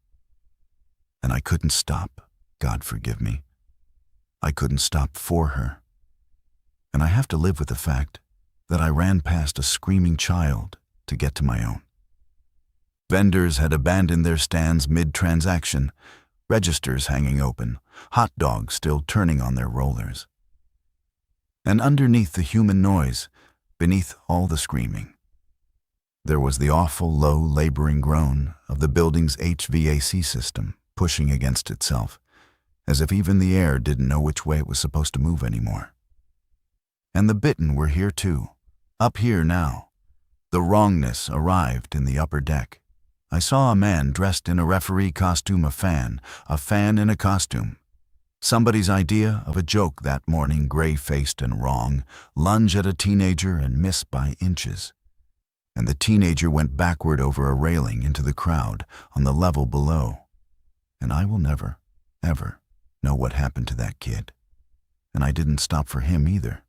And I couldn't stop, God forgive me. I couldn't stop for her. And I have to live with the fact that I ran past a screaming child to get to my own. Vendors had abandoned their stands mid-transaction, registers hanging open, hot dogs still turning on their rollers. And underneath the human noise, beneath all the screaming, there was the awful low laboring groan of the building's HVAC system pushing against itself, as if even the air didn't know which way it was supposed to move anymore. And the bitten were here too, up here now. The wrongness arrived in the upper deck. I saw a man dressed in a referee costume, a fan in a costume. Somebody's idea of a joke that morning, gray-faced and wrong, lunge at a teenager and miss by inches. And the teenager went backward over a railing into the crowd on the level below. And I will never, ever know what happened to that kid. And I didn't stop for him either.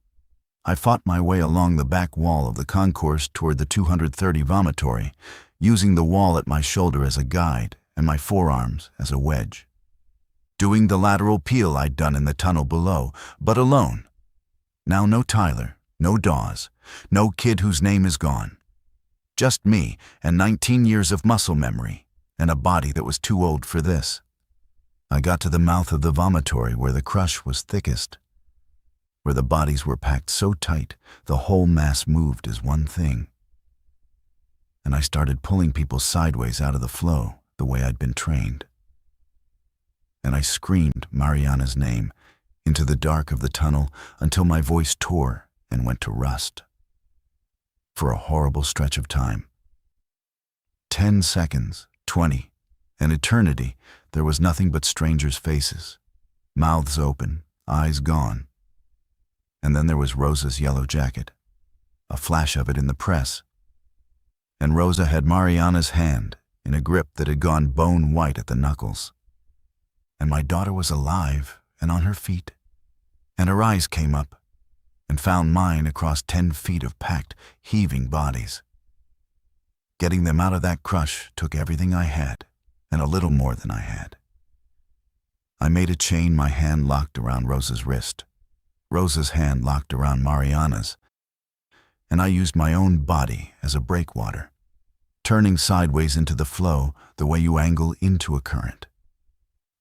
I fought my way along the back wall of the concourse toward the 230 vomitory, using the wall at my shoulder as a guide and my forearms as a wedge. Doing the lateral peel I'd done in the tunnel below, but alone. Now no Tyler, no Dawes, no kid whose name is gone. Just me and 19 years of muscle memory and a body that was too old for this. I got to the mouth of the vomitory where the crush was thickest, where the bodies were packed so tight the whole mass moved as one thing. And I started pulling people sideways out of the flow the way I'd been trained. And I screamed Mariana's name into the dark of the tunnel until my voice tore and went to rust. For a horrible stretch of time. 10 seconds, 20, an eternity, there was nothing but strangers' faces, mouths open, eyes gone. And then there was Rosa's yellow jacket, a flash of it in the press. and Rosa had Mariana's hand in a grip that had gone bone white at the knuckles. And my daughter was alive and on her feet, and her eyes came up and found mine across 10 feet of packed, heaving bodies. Getting them out of that crush took everything I had, and a little more than I had. I made a chain, my hand locked around Rosa's wrist, Rosa's hand locked around Mariana's, and I used my own body as a breakwater, turning sideways into the flow the way you angle into a current.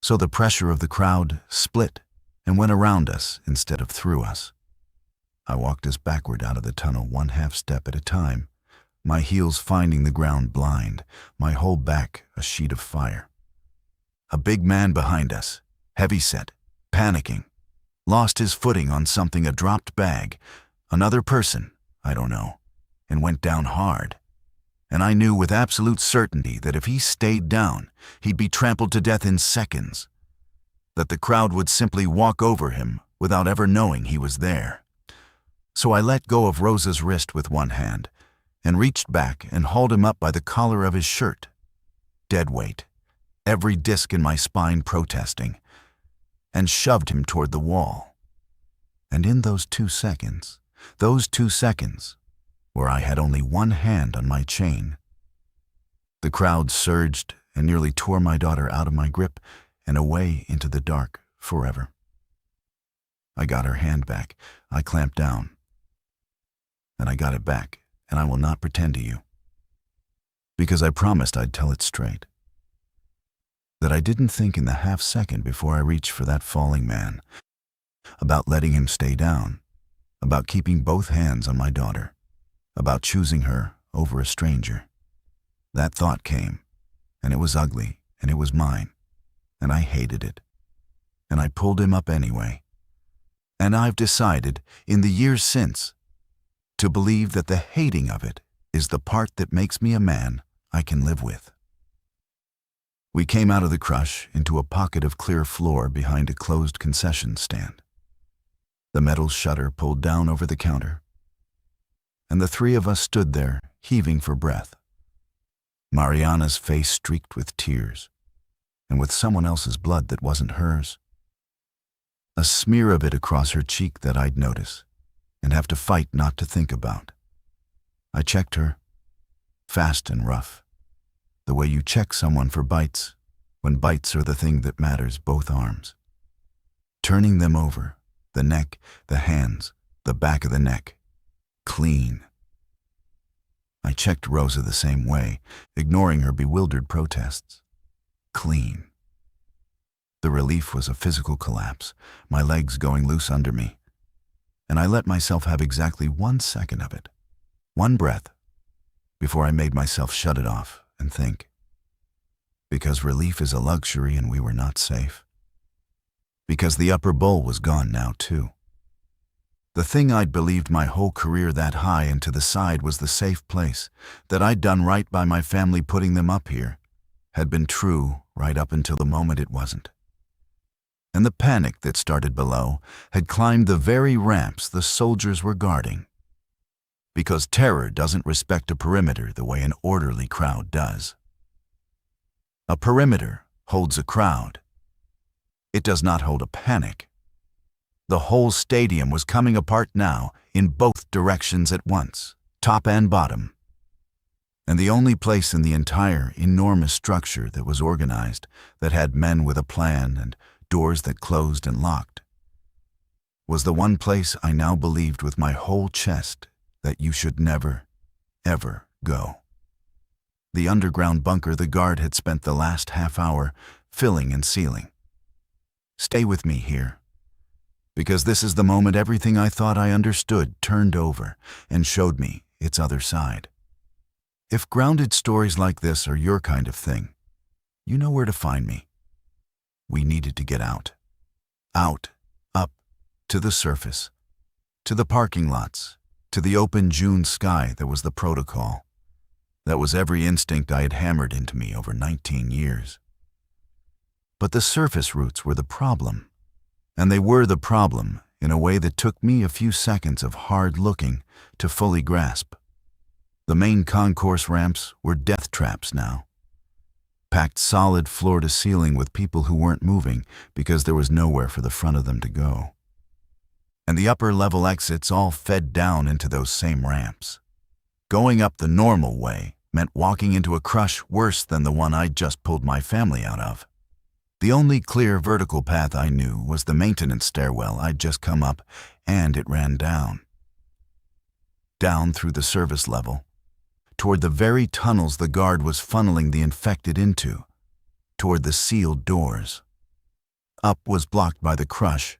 So the pressure of the crowd split and went around us instead of through us. I walked us backward out of the tunnel 1/2 step at a time, my heels finding the ground blind, my whole back a sheet of fire. A big man behind us, heavy-set, panicking, lost his footing on something, a dropped bag, another person, I don't know, and went down hard. And I knew with absolute certainty that if he stayed down, he'd be trampled to death in seconds, that the crowd would simply walk over him without ever knowing he was there. So I let go of Rosa's wrist with one hand and reached back and hauled him up by the collar of his shirt. Dead weight, every disc in my spine protesting, and shoved him toward the wall. And in those 2 seconds, where I had only one hand on my chain, the crowd surged and nearly tore my daughter out of my grip and away into the dark forever. I got her hand back. I clamped down. And I got it back, and I will not pretend to you, because I promised I'd tell it straight, that I didn't think in the half-second before I reached for that falling man, about letting him stay down, about keeping both hands on my daughter, about choosing her over a stranger. That thought came, and it was ugly, and it was mine, and I hated it, and I pulled him up anyway. And I've decided, in the years since, to believe that the hating of it is the part that makes me a man I can live with. We came out of the crush into a pocket of clear floor behind a closed concession stand. The metal shutter pulled down over the counter, and the 3 of us stood there, heaving for breath. Mariana's face streaked with tears, and with someone else's blood that wasn't hers. A smear of it across her cheek that I'd notice and have to fight not to think about. I checked her, fast and rough, the way you check someone for bites, when bites are the thing that matters, both arms. Turning them over, the neck, the hands, the back of the neck, clean. I checked Rosa the same way, ignoring her bewildered protests. Clean. The relief was a physical collapse, my legs going loose under me, and I let myself have exactly 1 second of it, one breath, before I made myself shut it off and think. Because relief is a luxury and we were not safe. Because the upper bowl was gone now too. The thing I'd believed my whole career that high and to the side was the safe place, that I'd done right by my family putting them up here, had been true right up until the moment it wasn't. And the panic that started below had climbed the very ramps the soldiers were guarding. Because terror doesn't respect a perimeter the way an orderly crowd does. A perimeter holds a crowd. It does not hold a panic. The whole stadium was coming apart now in both directions at once, top and bottom. And the only place in the entire enormous structure that was organized, that had men with a plan and doors that closed and locked, was the one place I now believed with my whole chest that you should never, ever go. The underground bunker the guard had spent the last half hour filling and sealing. Stay with me here, because this is the moment everything I thought I understood turned over and showed me its other side. If grounded stories like this are your kind of thing, you know where to find me. We needed to get out. Out, up, to the surface, to the parking lots, to the open June sky that was the protocol. That was every instinct I had hammered into me over 19 years. But the surface routes were the problem, and they were the problem in a way that took me a few seconds of hard looking to fully grasp. The main concourse ramps were death traps now, packed solid floor to ceiling with people who weren't moving because there was nowhere for the front of them to go. And the upper level exits all fed down into those same ramps. Going up the normal way meant walking into a crush worse than the one I'd just pulled my family out of. The only clear vertical path I knew was the maintenance stairwell I'd just come up, and it ran down. Down through the service level, toward the very tunnels the guard was funneling the infected into, toward the sealed doors. Up was blocked by the crush,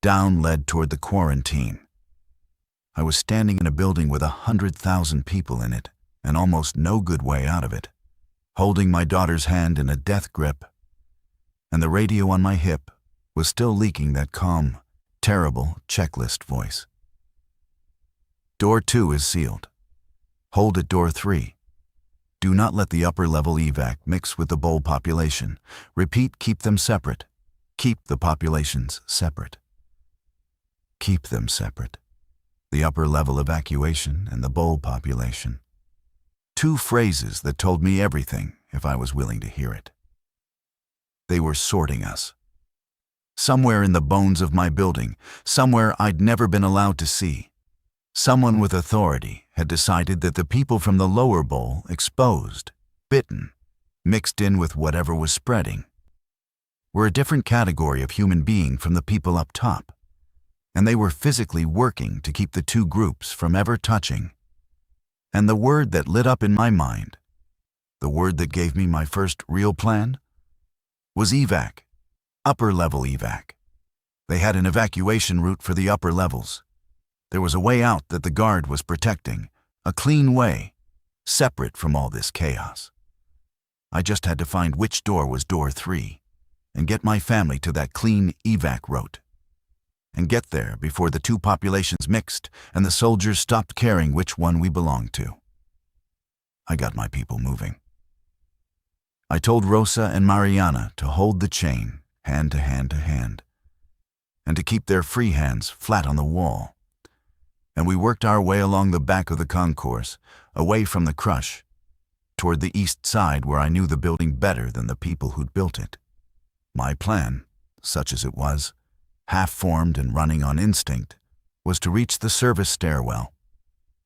down led toward the quarantine. I was standing in a building with 100,000 people in it, and almost no good way out of it, holding my daughter's hand in a death grip, and the radio on my hip was still leaking that calm, terrible checklist voice. Door 2 is sealed. Hold at door 3. Do not let the upper level evac mix with the bowl population. Repeat, keep them separate. Keep the populations separate. Keep them separate. The upper level evacuation and the bowl population. 2 phrases that told me everything if I was willing to hear it. They were sorting us. Somewhere in the bones of my building, somewhere I'd never been allowed to see, someone with authority had decided that the people from the lower bowl, exposed, bitten, mixed in with whatever was spreading, were a different category of human being from the people up top, and they were physically working to keep the 2 groups from ever touching. And the word that lit up in my mind, the word that gave me my first real plan, was evac, upper level evac. They had an evacuation route for the upper levels. There was a way out that the guard was protecting, a clean way, separate from all this chaos. I just had to find which door was door 3 and get my family to that clean evac route, and get there before the 2 populations mixed and the soldiers stopped caring which one we belonged to. I got my people moving. I told Rosa and Mariana to hold the chain, hand to hand to hand, and to keep their free hands flat on the wall. And we worked our way along the back of the concourse, away from the crush, toward the east side where I knew the building better than the people who'd built it. My plan, such as it was, half-formed and running on instinct, was to reach the service stairwell,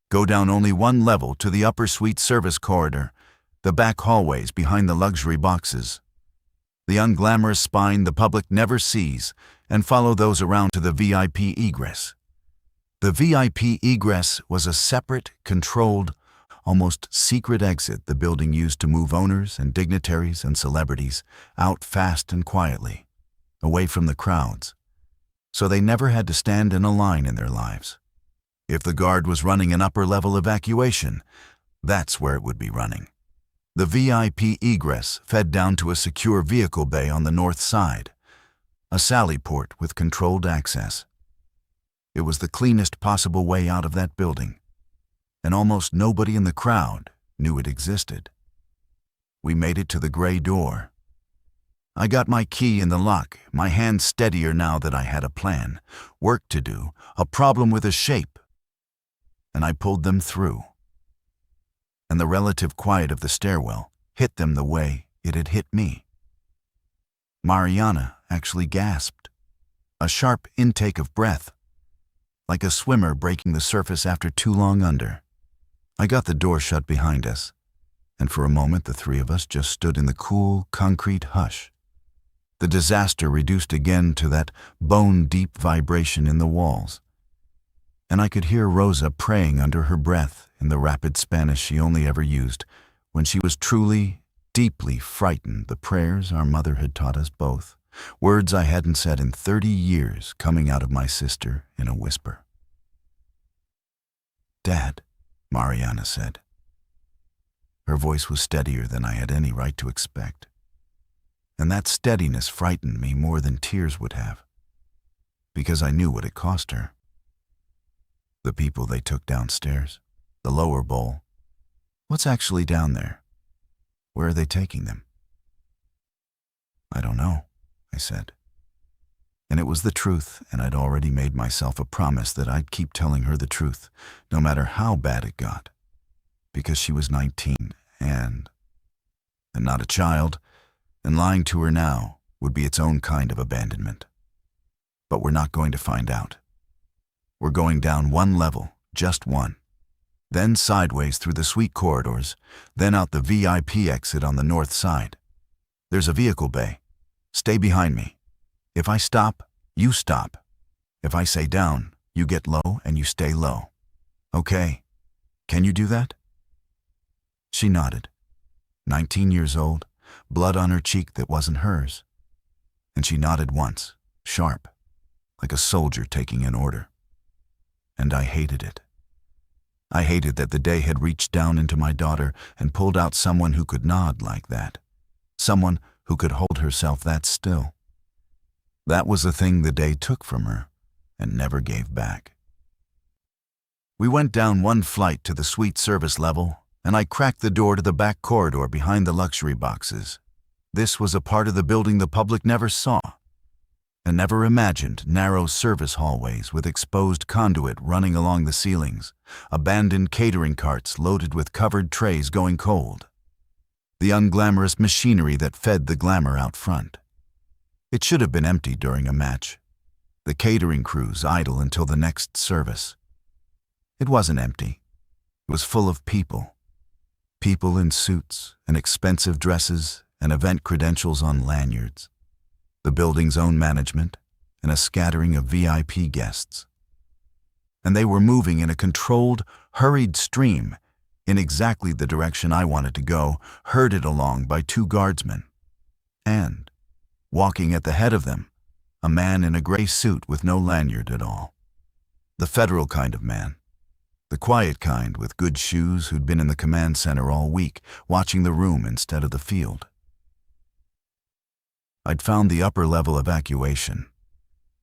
go down only 1 level to the upper suite service corridor, the back hallways behind the luxury boxes, the unglamorous spine the public never sees, and follow those around to the VIP egress. The VIP egress was a separate, controlled, almost secret exit the building used to move owners and dignitaries and celebrities out fast and quietly, away from the crowds, so they never had to stand in a line in their lives. If the guard was running an upper-level evacuation, that's where it would be running. The VIP egress fed down to a secure vehicle bay on the north side, a sally port with controlled access. It was the cleanest possible way out of that building, and almost nobody in the crowd knew it existed. We made it to the gray door. I got my key in the lock, my hand steadier now that I had a plan, work to do, a problem with a shape, and I pulled them through. And the relative quiet of the stairwell hit them the way it had hit me. Mariana actually gasped, a sharp intake of breath, like a swimmer breaking the surface after too long under. I got the door shut behind us, and for a moment the 3 of us just stood in the cool, concrete hush. The disaster reduced again to that bone-deep vibration in the walls, and I could hear Rosa praying under her breath in the rapid Spanish she only ever used when she was truly, deeply frightened, the prayers our mother had taught us both, words I hadn't said in 30 years coming out of my sister in a whisper. "Dad," Mariana said. Her voice was steadier than I had any right to expect, and that steadiness frightened me more than tears would have, because I knew what it cost her. The people they took downstairs, the lower bowl. What's actually down there? Where are they taking them? "I don't know," I said. And it was the truth, and I'd already made myself a promise that I'd keep telling her the truth, no matter how bad it got. because she was 19 and not a child, and lying to her now would be its own kind of abandonment. But we're not going to find out. We're going down one level, just one. Then sideways through the suite corridors, then out the VIP exit on the north side. There's a vehicle bay. Stay behind me. If I stop, you stop. If I say down, you get low and you stay low. Okay, can you do that? She nodded. 19 years old, blood on her cheek that wasn't hers. And she nodded once, sharp, like a soldier taking an order. And I hated it. I hated that the day had reached down into my daughter and pulled out someone who could nod like that. Someone who could hold herself that still. That was the thing the day took from her and never gave back. We went down one flight to the suite service level, and I cracked the door to the back corridor behind the luxury boxes. This was a part of the building the public never saw, and never imagined narrow service hallways with exposed conduit running along the ceilings, abandoned catering carts loaded with covered trays going cold, the unglamorous machinery that fed the glamour out front. It should have been empty during a match, the catering crews idle until the next service. It wasn't empty. It was full of people. People in suits and expensive dresses and event credentials on lanyards, the building's own management, and a scattering of VIP guests. And they were moving in a controlled, hurried stream in exactly the direction I wanted to go, herded along by two guardsmen. And, walking at the head of them, a man in a gray suit with no lanyard at all. The federal kind of man. The quiet kind with good shoes who'd been in the command center all week, watching the room instead of the field. I'd found the upper level evacuation,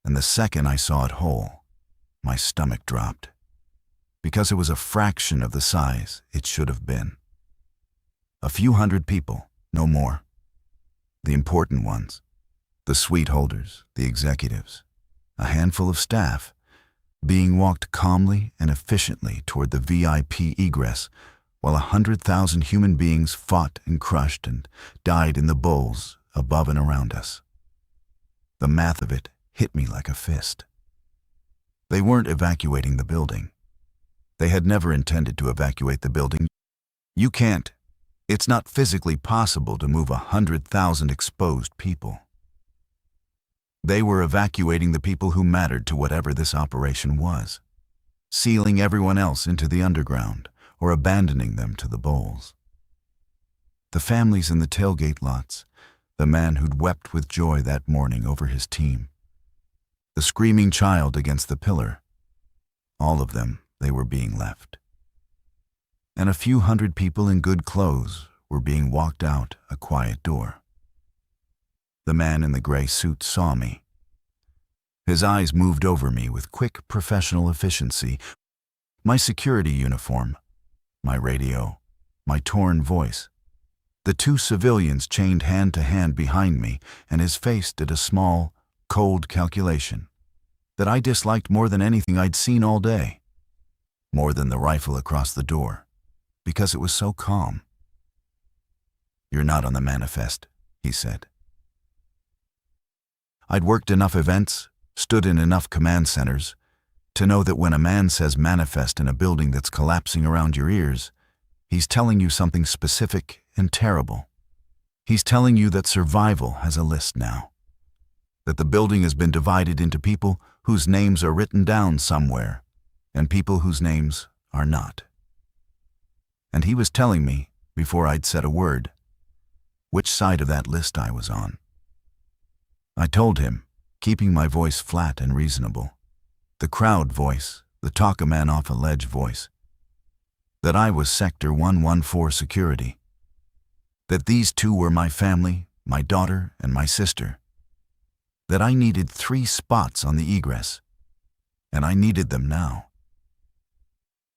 and the second I saw it whole, my stomach dropped, because it was a fraction of the size it should have been. A few hundred people, no more. The important ones, the suite holders, the executives, a handful of staff, being walked calmly and efficiently toward the VIP egress, while 100,000 human beings fought and crushed and died in the bowls above and around us. The math of it hit me like a fist. They weren't evacuating the building. They had never intended to evacuate the building. You can't. It's not physically possible to move 100,000 exposed people. They were evacuating the people who mattered to whatever this operation was, sealing everyone else into the underground or abandoning them to the bowls. The families in the tailgate lots, the man who'd wept with joy that morning over his team, the screaming child against the pillar, all of them, they were being left. And a few hundred people in good clothes were being walked out a quiet door. The man in the gray suit saw me. His eyes moved over me with quick professional efficiency. My security uniform, my radio, my torn voice. The two civilians chained hand to hand behind me, and his face did a small, cold calculation that I disliked more than anything I'd seen all day, more than the rifle across the door, because it was so calm. "You're not on the manifest," he said. I'd worked enough events, stood in enough command centers, to know that when a man says manifest in a building that's collapsing around your ears, he's telling you something specific and terrible. He's telling you that survival has a list now, that the building has been divided into people whose names are written down somewhere and people whose names are not. And he was telling me, before I'd said a word, which side of that list I was on. I told him, keeping my voice flat and reasonable, the crowd voice, the talk a man off a ledge voice, that I was Sector 114 security, that these two were my family, my daughter and my sister, that I needed 3 spots on the egress, and I needed them now.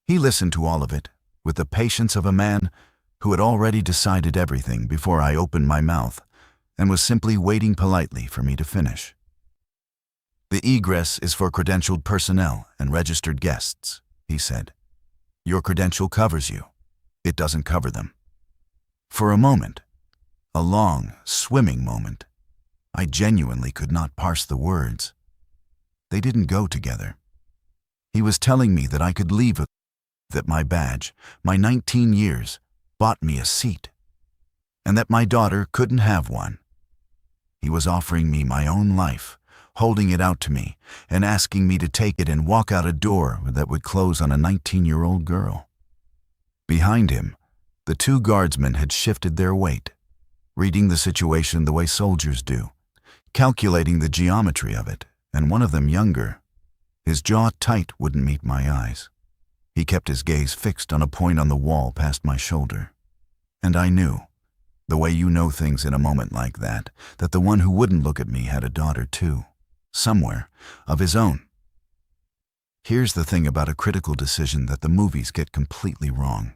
He listened to all of it with the patience of a man who had already decided everything before I opened my mouth and was simply waiting politely for me to finish. "The egress is for credentialed personnel and registered guests," he said. "Your credential covers you. It doesn't cover them. For a moment, a long, swimming moment, I genuinely could not parse the words. They didn't go together. He was telling me that I could leave, that my badge, my 19 years, bought me a seat, and that my daughter couldn't have one. He was offering me my own life, holding it out to me, and asking me to take it and walk out a door that would close on a 19-year-old girl. Behind him, the two guardsmen had shifted their weight, reading the situation the way soldiers do, calculating the geometry of it, and one of them younger, his jaw tight, wouldn't meet my eyes. He kept his gaze fixed on a point on the wall past my shoulder. And I knew, the way you know things in a moment like that the one who wouldn't look at me had a daughter too, somewhere, of his own. Here's the thing about a critical decision that the movies get completely wrong.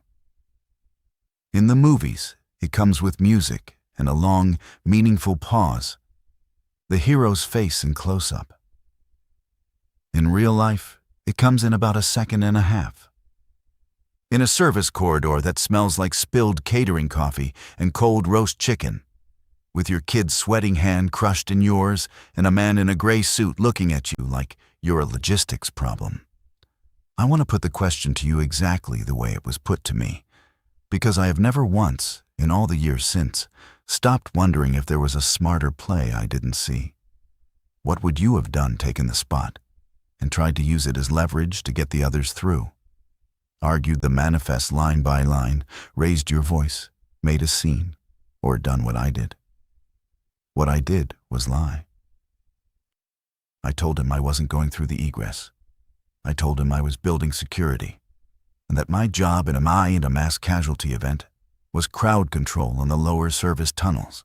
In the movies, it comes with music and a long, meaningful pause, the hero's face in close-up. In real life, it comes in about a second and a half. In a service corridor that smells like spilled catering coffee and cold roast chicken, with your kid's sweating hand crushed in yours and a man in a gray suit looking at you like you're a logistics problem. I want to put the question to you exactly the way it was put to me, because I have never once, in all the years since, stopped wondering if there was a smarter play I didn't see. What would you have done taking the spot and tried to use it as leverage to get the others through? Argued the manifest line by line, raised your voice, made a scene, or done what I did? What I did was lie. I told him I wasn't going through the egress. I told him I was building security, and that my job in a mass casualty event was crowd control on the lower service tunnels,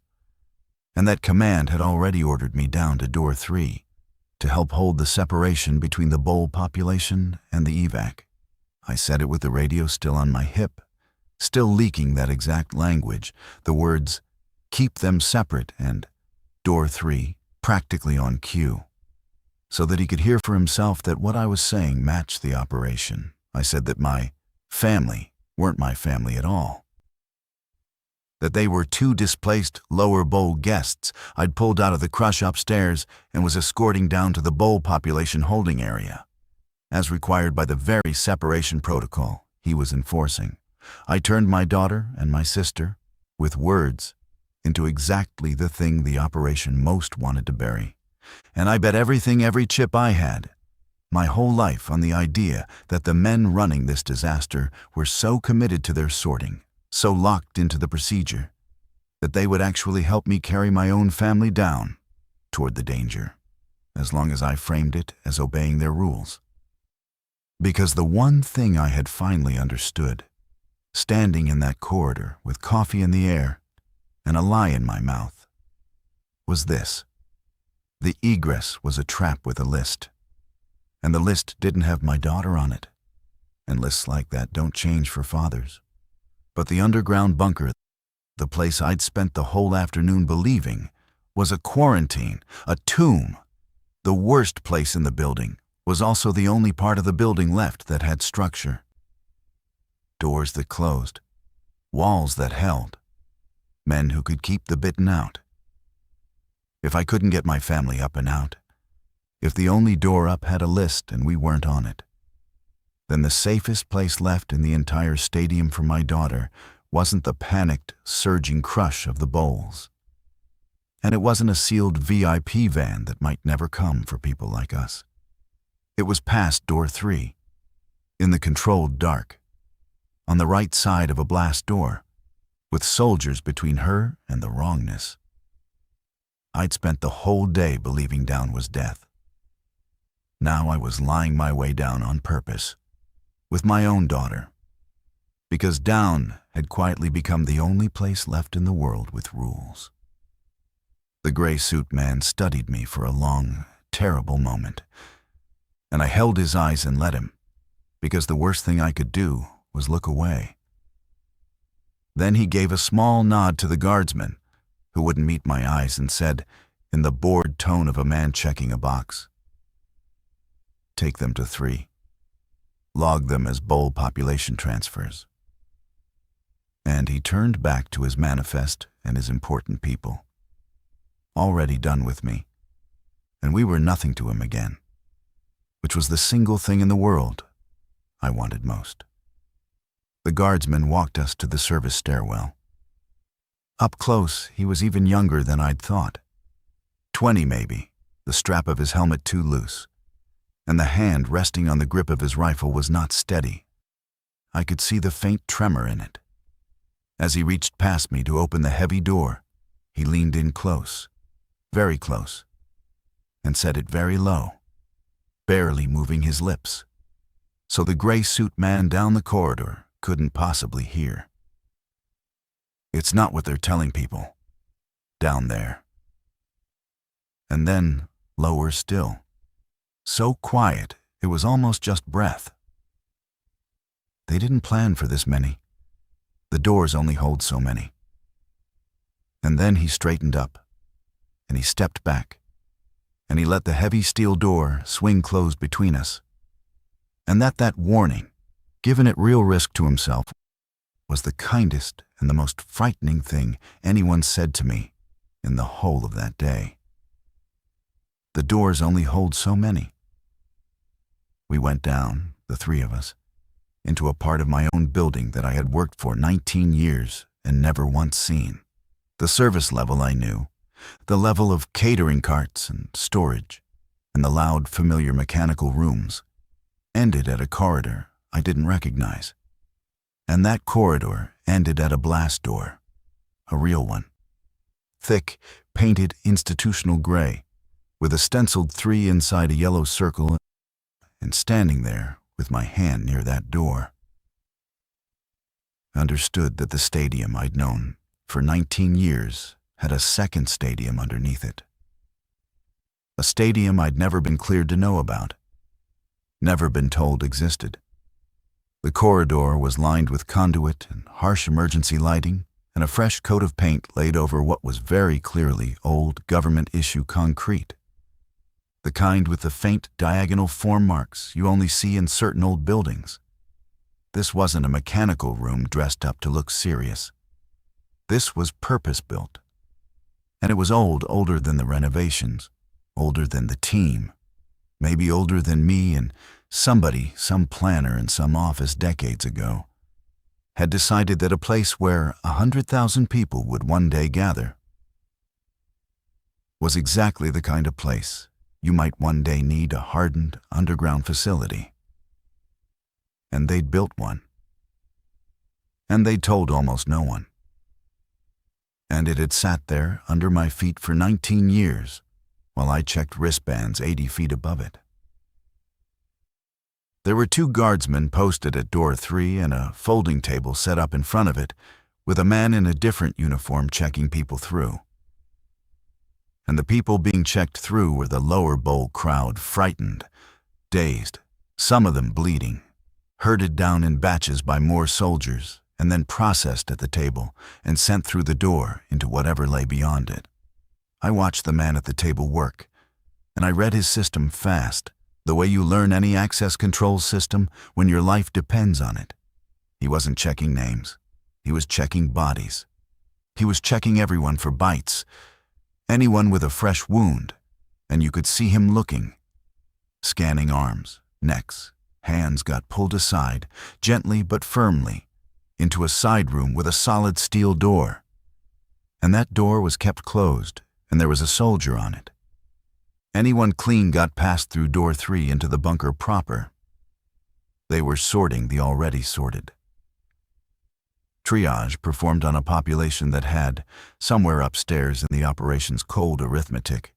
and that command had already ordered me down to door 3 to help hold the separation between the bowl population and the evac. I said it with the radio still on my hip, still leaking that exact language, the words, "keep them separate" and "door 3" practically on cue, so that he could hear for himself that what I was saying matched the operation. I said that my family weren't my family at all, that they were 2 displaced lower bowl guests I'd pulled out of the crush upstairs and was escorting down to the bowl population holding area, as required by the very separation protocol he was enforcing. I turned my daughter and my sister, with words, into exactly the thing the operation most wanted to bury. And I bet every chip I had, my whole life, on the idea that the men running this disaster were so committed to their sorting, so locked into the procedure, that they would actually help me carry my own family down toward the danger, as long as I framed it as obeying their rules. Because the one thing I had finally understood, standing in that corridor with coffee in the air and a lie in my mouth, was this: the egress was a trap with a list, and the list didn't have my daughter on it, and lists like that don't change for fathers. But the underground bunker, the place I'd spent the whole afternoon believing was a quarantine, a tomb, the worst place in the building, was also the only part of the building left that had structure. Doors that closed, walls that held, men who could keep the bitten out. If I couldn't get my family up and out, if the only door up had a list and we weren't on it, then the safest place left in the entire stadium for my daughter wasn't the panicked, surging crush of the bowls. And it wasn't a sealed VIP van that might never come for people like us. It was past door 3, in the controlled dark, on the right side of a blast door, with soldiers between her and the wrongness. I'd spent the whole day believing down was death. Now I was lying my way down on purpose, with my own daughter, because down had quietly become the only place left in the world with rules. The gray suit man studied me for a long, terrible moment, and I held his eyes and let him, because the worst thing I could do was look away. Then he gave a small nod to the guardsman, who wouldn't meet my eyes, and said, in the bored tone of a man checking a box, "Take them to 3. Log them as bowl population transfers." And he turned back to his manifest and his important people. Already done with me, and we were nothing to him again, which was the single thing in the world I wanted most. The guardsman walked us to the service stairwell. Up close, he was even younger than I'd thought. 20 maybe, the strap of his helmet too loose, and the hand resting on the grip of his rifle was not steady. I could see the faint tremor in it. As he reached past me to open the heavy door, he leaned in close, very close, and said it very low, barely moving his lips, so the gray suit man down the corridor couldn't possibly hear. It's not what they're telling people, down there. And then, lower still, so quiet it was almost just breath. They didn't plan for this many. The doors only hold so many. And then he straightened up, and he stepped back, and he let the heavy steel door swing closed between us. And that warning, given at real risk to himself, was the kindest and the most frightening thing anyone said to me in the whole of that day. The doors only hold so many. We went down, the three of us, into a part of my own building that I had worked for 19 years and never once seen. The service level I knew, the level of catering carts and storage, and the loud, familiar mechanical rooms, ended at a corridor I didn't recognize. And that corridor ended at a blast door, a real one. Thick, painted institutional gray, with a stenciled 3 inside a yellow circle, and standing there with my hand near that door. I understood that the stadium I'd known for 19 years had a second stadium underneath it. A stadium I'd never been cleared to know about, never been told existed. The corridor was lined with conduit and harsh emergency lighting, and a fresh coat of paint laid over what was very clearly old government-issue concrete. The kind with the faint diagonal form marks you only see in certain old buildings. This wasn't a mechanical room dressed up to look serious. This was purpose-built. And it was older than the renovations, older than the team, maybe older than me, and somebody, some planner in some office decades ago, had decided that a place where 100,000 people would one day gather was exactly the kind of place you might one day need a hardened underground facility. And they'd built one. And they'd told almost no one. And it had sat there under my feet for 19 years while I checked wristbands 80 feet above it. There were 2 guardsmen posted at door 3 and a folding table set up in front of it with a man in a different uniform checking people through. And the people being checked through were the lower bowl crowd, frightened, dazed, some of them bleeding, herded down in batches by more soldiers, and then processed at the table and sent through the door into whatever lay beyond it. I watched the man at the table work, and I read his system fast, the way you learn any access control system when your life depends on it. He wasn't checking names. He was checking bodies. He was checking everyone for bites, anyone with a fresh wound, and you could see him looking, scanning arms, necks, hands got pulled aside, gently but firmly, into a side room with a solid steel door. And that door was kept closed, and there was a soldier on it. Anyone clean got passed through door 3 into the bunker proper. They were sorting the already sorted. Triage performed on a population that had, somewhere upstairs in the operation's cold arithmetic,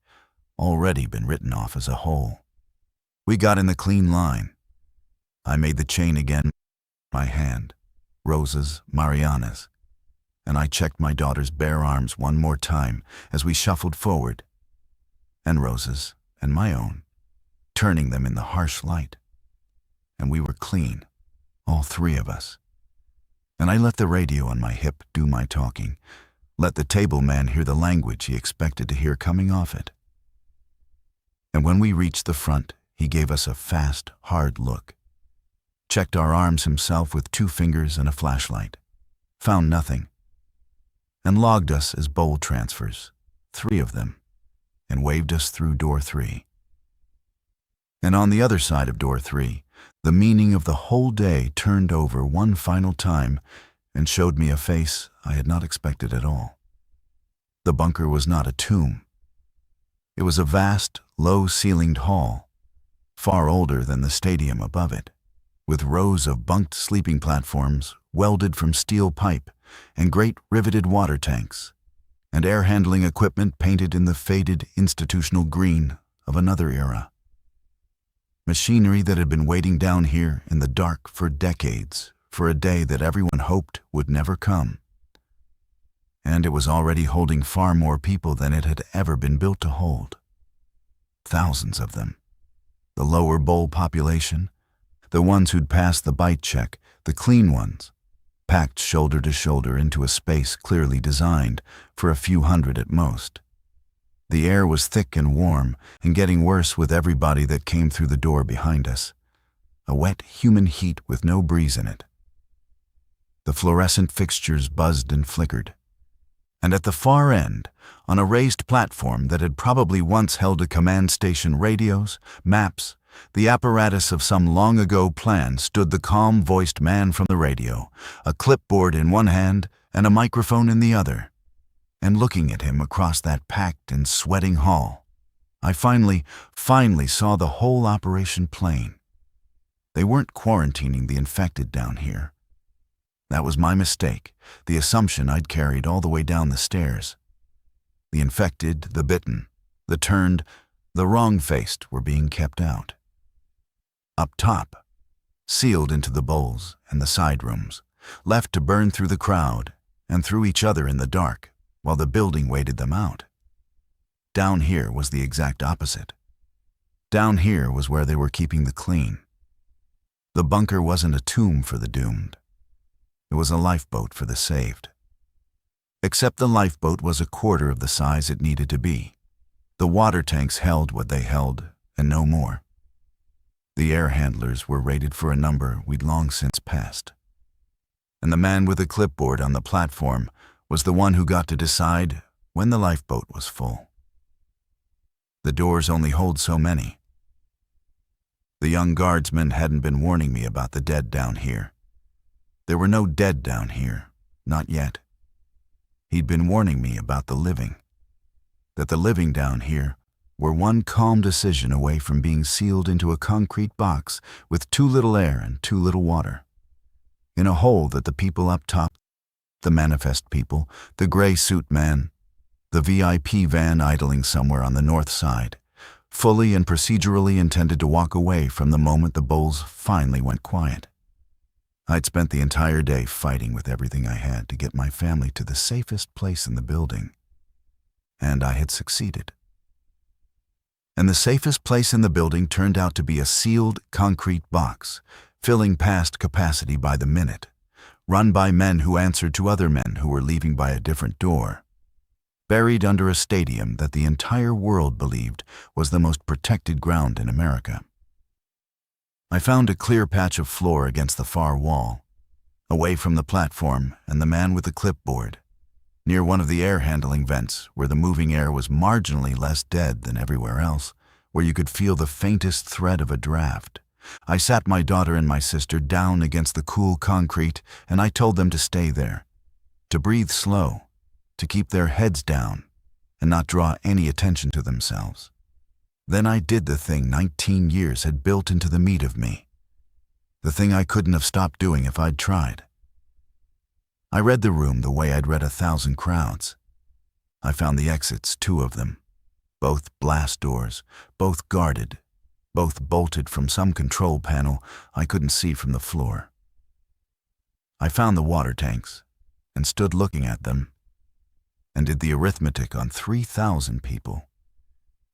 already been written off as a whole. We got in the clean line. I made the chain again, my hand, Rosa's, Mariana's, and I checked my daughter's bare arms one more time as we shuffled forward, and Rosa's and my own, turning them in the harsh light. And we were clean, all 3 of us. And I let the radio on my hip do my talking, let the table man hear the language he expected to hear coming off it. And when we reached the front, he gave us a fast, hard look, checked our arms himself with 2 fingers and a flashlight, found nothing, and logged us as bowl transfers, 3 of them, and waved us through door 3. And on the other side of door 3, the meaning of the whole day turned over one final time and showed me a face I had not expected at all. The bunker was not a tomb. It was a vast, low-ceilinged hall, far older than the stadium above it, with rows of bunked sleeping platforms welded from steel pipe and great riveted water tanks, and air-handling equipment painted in the faded institutional green of another era. Machinery that had been waiting down here in the dark for decades, for a day that everyone hoped would never come. And it was already holding far more people than it had ever been built to hold. Thousands of them. The lower bowl population, the ones who'd passed the bite check, the clean ones, packed shoulder to shoulder into a space clearly designed for a few hundred at most. The air was thick and warm, and getting worse with every body that came through the door behind us. A wet, human heat with no breeze in it. The fluorescent fixtures buzzed and flickered. And at the far end, on a raised platform that had probably once held a command station, radios, maps, the apparatus of some long-ago plan, stood the calm-voiced man from the radio, a clipboard in one hand and a microphone in the other. And looking at him across that packed and sweating hall, I finally saw the whole operation plain. They weren't quarantining the infected down here. That was my mistake, the assumption I'd carried all the way down the stairs. The infected, the bitten, the turned, the wrong-faced were being kept out. Up top, sealed into the bowls and the side rooms, left to burn through the crowd and through each other in the dark, while the building waited them out. Down here was the exact opposite. Down here was where they were keeping the clean. The bunker wasn't a tomb for the doomed. It was a lifeboat for the saved. Except the lifeboat was a quarter of the size it needed to be. The water tanks held what they held, and no more. The air handlers were rated for a number we'd long since passed. And the man with the clipboard on the platform was the one who got to decide when the lifeboat was full. The doors only hold so many. The young guardsman hadn't been warning me about the dead down here. There were no dead down here, not yet. He'd been warning me about the living, that the living down here were one calm decision away from being sealed into a concrete box with too little air and too little water, in a hole that the people up top, the manifest people, the gray suit man, the VIP van idling somewhere on the north side, fully and procedurally intended to walk away from the moment the bowls finally went quiet. I'd spent the entire day fighting with everything I had to get my family to the safest place in the building, and I had succeeded. And the safest place in the building turned out to be a sealed concrete box, filling past capacity by the minute, run by men who answered to other men who were leaving by a different door, buried under a stadium that the entire world believed was the most protected ground in America. I found a clear patch of floor against the far wall, away from the platform and the man with the clipboard, near one of the air-handling vents where the moving air was marginally less dead than everywhere else, where you could feel the faintest thread of a draft. I sat my daughter and my sister down against the cool concrete, and I told them to stay there, to breathe slow, to keep their heads down, and not draw any attention to themselves. Then I did the thing 19 years had built into the meat of me, the thing I couldn't have stopped doing if I'd tried. I read the room the way I'd read 1,000 crowds. I found the exits, 2 of them, both blast doors, both guarded, both bolted from some control panel I couldn't see from the floor. I found the water tanks and stood looking at them and did the arithmetic on 3,000 people,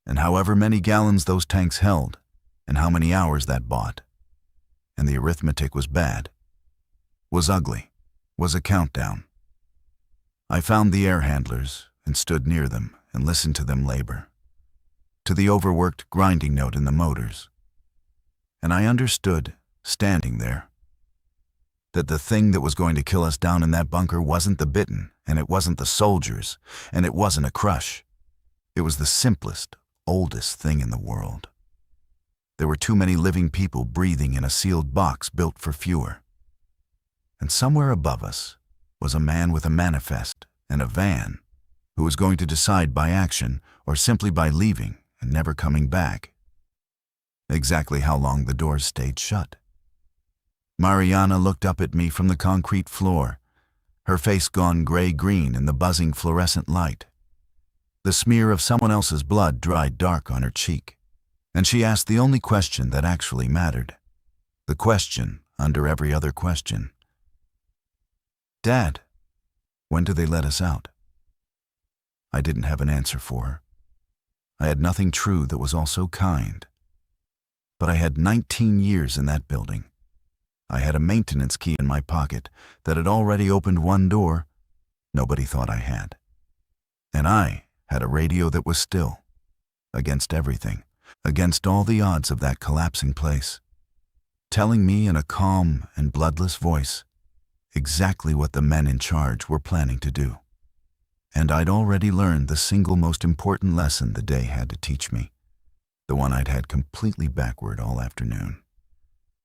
and however many gallons those tanks held, and how many hours that bought. And the arithmetic was bad, was ugly, was a countdown. I found the air handlers and stood near them and listened to them labor, to the overworked grinding note in the motors. And I understood, standing there, that the thing that was going to kill us down in that bunker wasn't the bitten, and it wasn't the soldiers, and it wasn't a crush. It was the simplest, oldest thing in the world. There were too many living people breathing in a sealed box built for fewer. And somewhere above us was a man with a manifest and a van who was going to decide by action or simply by leaving and never coming back exactly how long the doors stayed shut. Mariana looked up at me from the concrete floor, her face gone gray-green in the buzzing fluorescent light. The smear of someone else's blood dried dark on her cheek, and she asked the only question that actually mattered, the question under every other question. "Dad, when do they let us out?" I didn't have an answer for her. I had nothing true that was also kind. But I had 19 years in that building. I had a maintenance key in my pocket that had already opened one door nobody thought I had. And I had a radio that was still, against everything, against all the odds of that collapsing place, telling me in a calm and bloodless voice exactly what the men in charge were planning to do. And I'd already learned the single most important lesson the day had to teach me, the one I'd had completely backward all afternoon.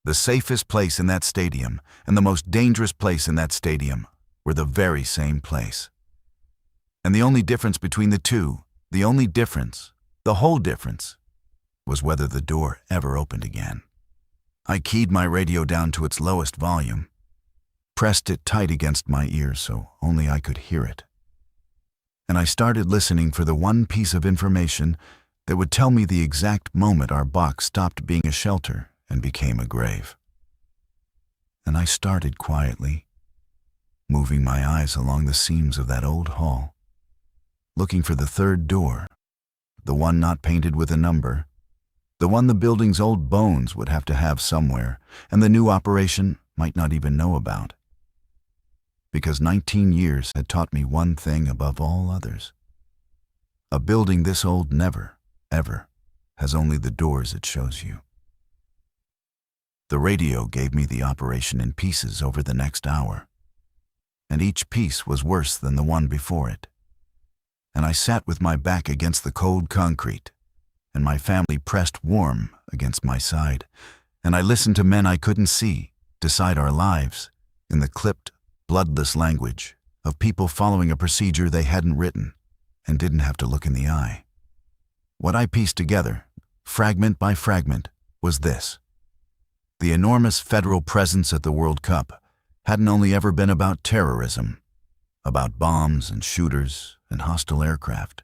The safest place in that stadium and the most dangerous place in that stadium were the very same place. And the only difference between the two, the only difference, the whole difference, was whether the door ever opened again. I keyed my radio down to its lowest volume, pressed it tight against my ear so only I could hear it. And I started listening for the one piece of information that would tell me the exact moment our box stopped being a shelter and became a grave. And I started quietly, moving my eyes along the seams of that old hall, looking for the third door, the one not painted with a number, the one the building's old bones would have to have somewhere, and the new operation might not even know about. Because 19 years had taught me one thing above all others. A building this old never, ever, has only the doors it shows you. The radio gave me the operation in pieces over the next hour, and each piece was worse than the one before it. And I sat with my back against the cold concrete, and my family pressed warm against my side, and I listened to men I couldn't see decide our lives in the clipped, bloodless language of people following a procedure they hadn't written and didn't have to look in the eye. What I pieced together, fragment by fragment, was this. The enormous federal presence at the World Cup hadn't only ever been about terrorism, about bombs and shooters and hostile aircraft.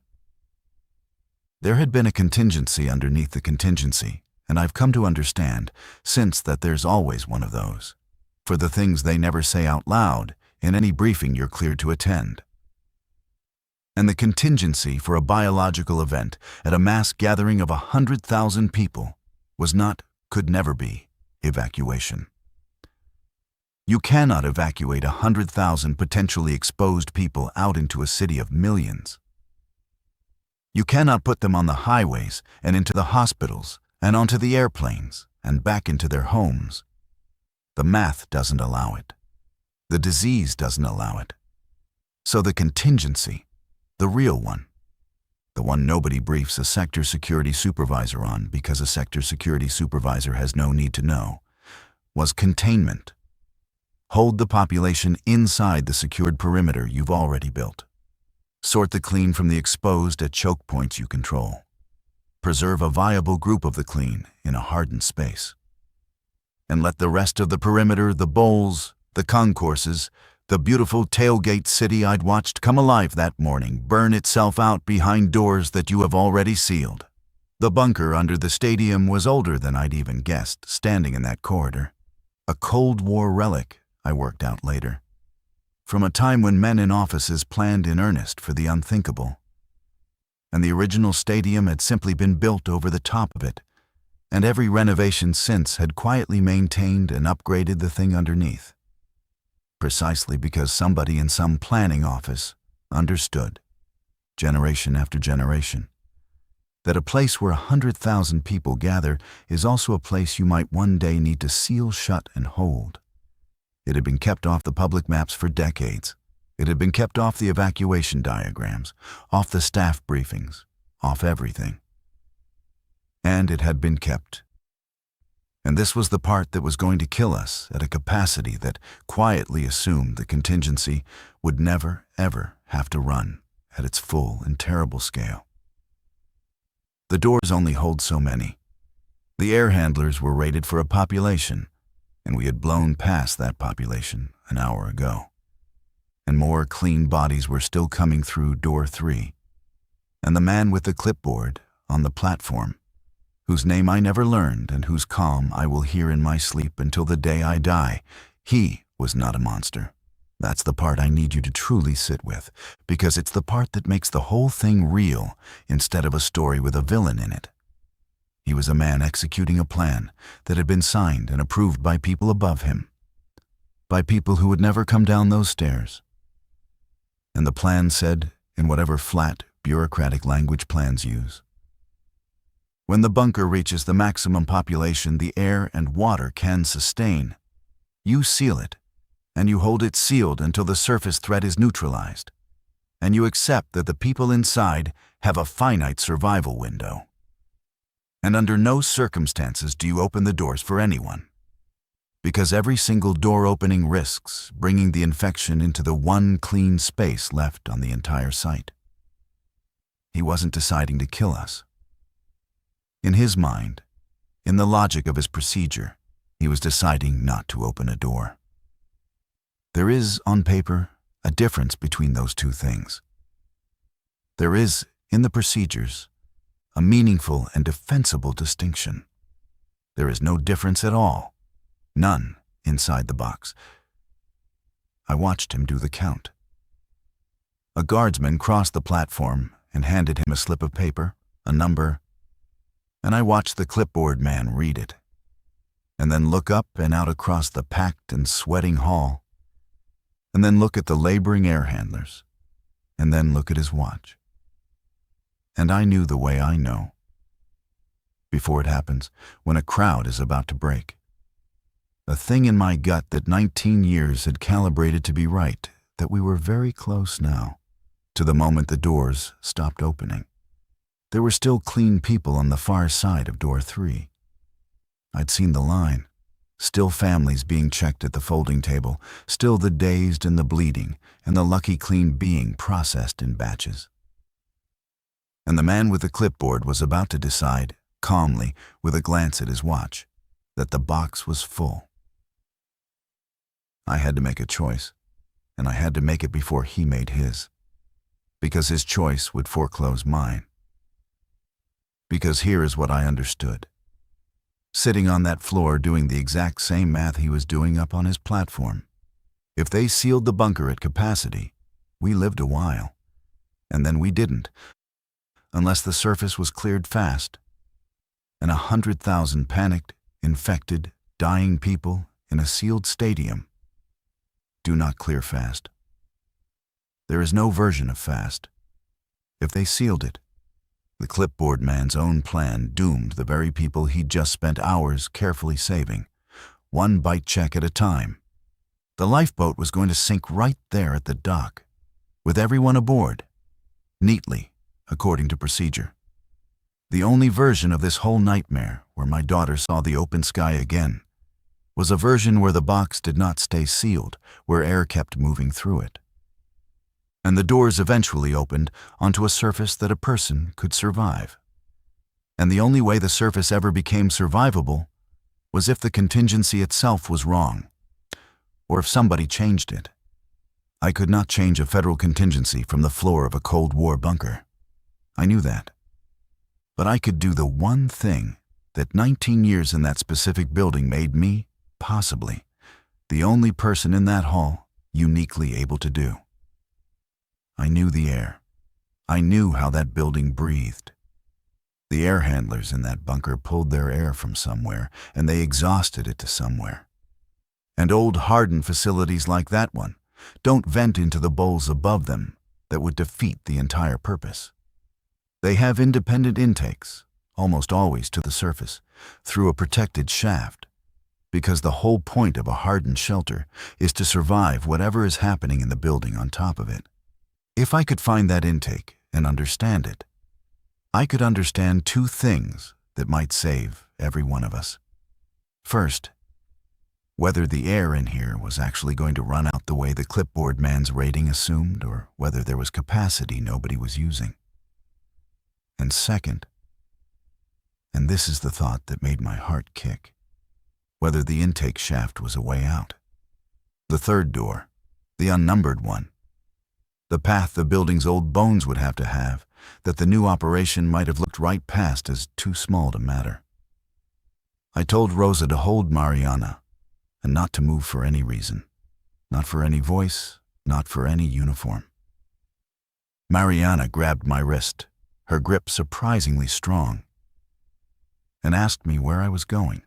There had been a contingency underneath the contingency, and I've come to understand since that there's always one of those, for the things they never say out loud in any briefing you're cleared to attend. And the contingency for a biological event at a mass gathering of 100,000 people was not, could never be, evacuation. You cannot evacuate 100,000 potentially exposed people out into a city of millions. You cannot put them on the highways and into the hospitals and onto the airplanes and back into their homes. The math doesn't allow it. The disease doesn't allow it. So the contingency, the real one, the one nobody briefs a sector security supervisor on because a sector security supervisor has no need to know, was containment. Hold the population inside the secured perimeter you've already built. Sort the clean from the exposed at choke points you control. Preserve a viable group of the clean in a hardened space. And let the rest of the perimeter, the bowls, the concourses, the beautiful tailgate city I'd watched come alive that morning, burn itself out behind doors that you have already sealed. The bunker under the stadium was older than I'd even guessed, standing in that corridor. A Cold War relic, I worked out later. From a time when men in offices planned in earnest for the unthinkable. And the original stadium had simply been built over the top of it, and every renovation since had quietly maintained and upgraded the thing underneath. Precisely because somebody in some planning office understood, generation after generation, that a place where 100,000 people gather is also a place you might one day need to seal shut and hold. It had been kept off the public maps for decades. It had been kept off the evacuation diagrams, off the staff briefings, off everything. And it had been kept. And this was the part that was going to kill us at a capacity that quietly assumed the contingency would never, ever have to run at its full and terrible scale. The doors only hold so many. The air handlers were rated for a population, and we had blown past that population an hour ago. And more clean bodies were still coming through door 3. And the man with the clipboard on the platform, whose name I never learned and whose calm I will hear in my sleep until the day I die, he was not a monster. That's the part I need you to truly sit with, because it's the part that makes the whole thing real instead of a story with a villain in it. He was a man executing a plan that had been signed and approved by people above him, by people who would never come down those stairs. And the plan said, in whatever flat, bureaucratic language plans use, when the bunker reaches the maximum population the air and water can sustain, you seal it, and you hold it sealed until the surface threat is neutralized, and you accept that the people inside have a finite survival window. And under no circumstances do you open the doors for anyone, because every single door opening risks bringing the infection into the one clean space left on the entire site. He wasn't deciding to kill us. In his mind, in the logic of his procedure, he was deciding not to open a door. There is, on paper, a difference between those two things. There is, in the procedures, a meaningful and defensible distinction. There is no difference at all, none inside the box. I watched him do the count. A guardsman crossed the platform and handed him a slip of paper, a number, and I watched the clipboard man read it, and then look up and out across the packed and sweating hall, and then look at the laboring air handlers, and then look at his watch. And I knew the way I know. Before it happens, when a crowd is about to break. A thing in my gut that 19 years had calibrated to be right, that we were very close now, to the moment the doors stopped opening. There were still clean people on the far side of door 3. I'd seen the line. Still families being checked at the folding table, still the dazed and the bleeding, and the lucky clean being processed in batches. And the man with the clipboard was about to decide, calmly, with a glance at his watch, that the box was full. I had to make a choice, and I had to make it before he made his, because his choice would foreclose mine. Because here is what I understood. Sitting on that floor doing the exact same math he was doing up on his platform. If they sealed the bunker at capacity, we lived a while, and then we didn't, unless the surface was cleared fast, and 100,000 panicked, infected, dying people in a sealed stadium do not clear fast. There is no version of fast. If they sealed it, the clipboard man's own plan doomed the very people he'd just spent hours carefully saving, one bite check at a time. The lifeboat was going to sink right there at the dock, with everyone aboard, neatly, according to procedure. The only version of this whole nightmare where my daughter saw the open sky again was a version where the box did not stay sealed, where air kept moving through it. And the doors eventually opened onto a surface that a person could survive. And the only way the surface ever became survivable was if the contingency itself was wrong, or if somebody changed it. I could not change a federal contingency from the floor of a Cold War bunker. I knew that. But I could do the one thing that 19 years in that specific building made me, possibly, the only person in that hall uniquely able to do. I knew the air. I knew how that building breathed. The air handlers in that bunker pulled their air from somewhere, and they exhausted it to somewhere. And old hardened facilities like that one don't vent into the bowls above them that would defeat the entire purpose. They have independent intakes, almost always to the surface, through a protected shaft, because the whole point of a hardened shelter is to survive whatever is happening in the building on top of it. If I could find that intake and understand it, I could understand two things that might save every one of us. First, whether the air in here was actually going to run out the way the clipboard man's rating assumed, or whether there was capacity nobody was using. And second, and this is the thought that made my heart kick, whether the intake shaft was a way out. The third door, the unnumbered one. The path the building's old bones would have to have, that the new operation might have looked right past as too small to matter. I told Rosa to hold Mariana, and not to move for any reason, not for any voice, not for any uniform. Mariana grabbed my wrist, her grip surprisingly strong, and asked me where I was going.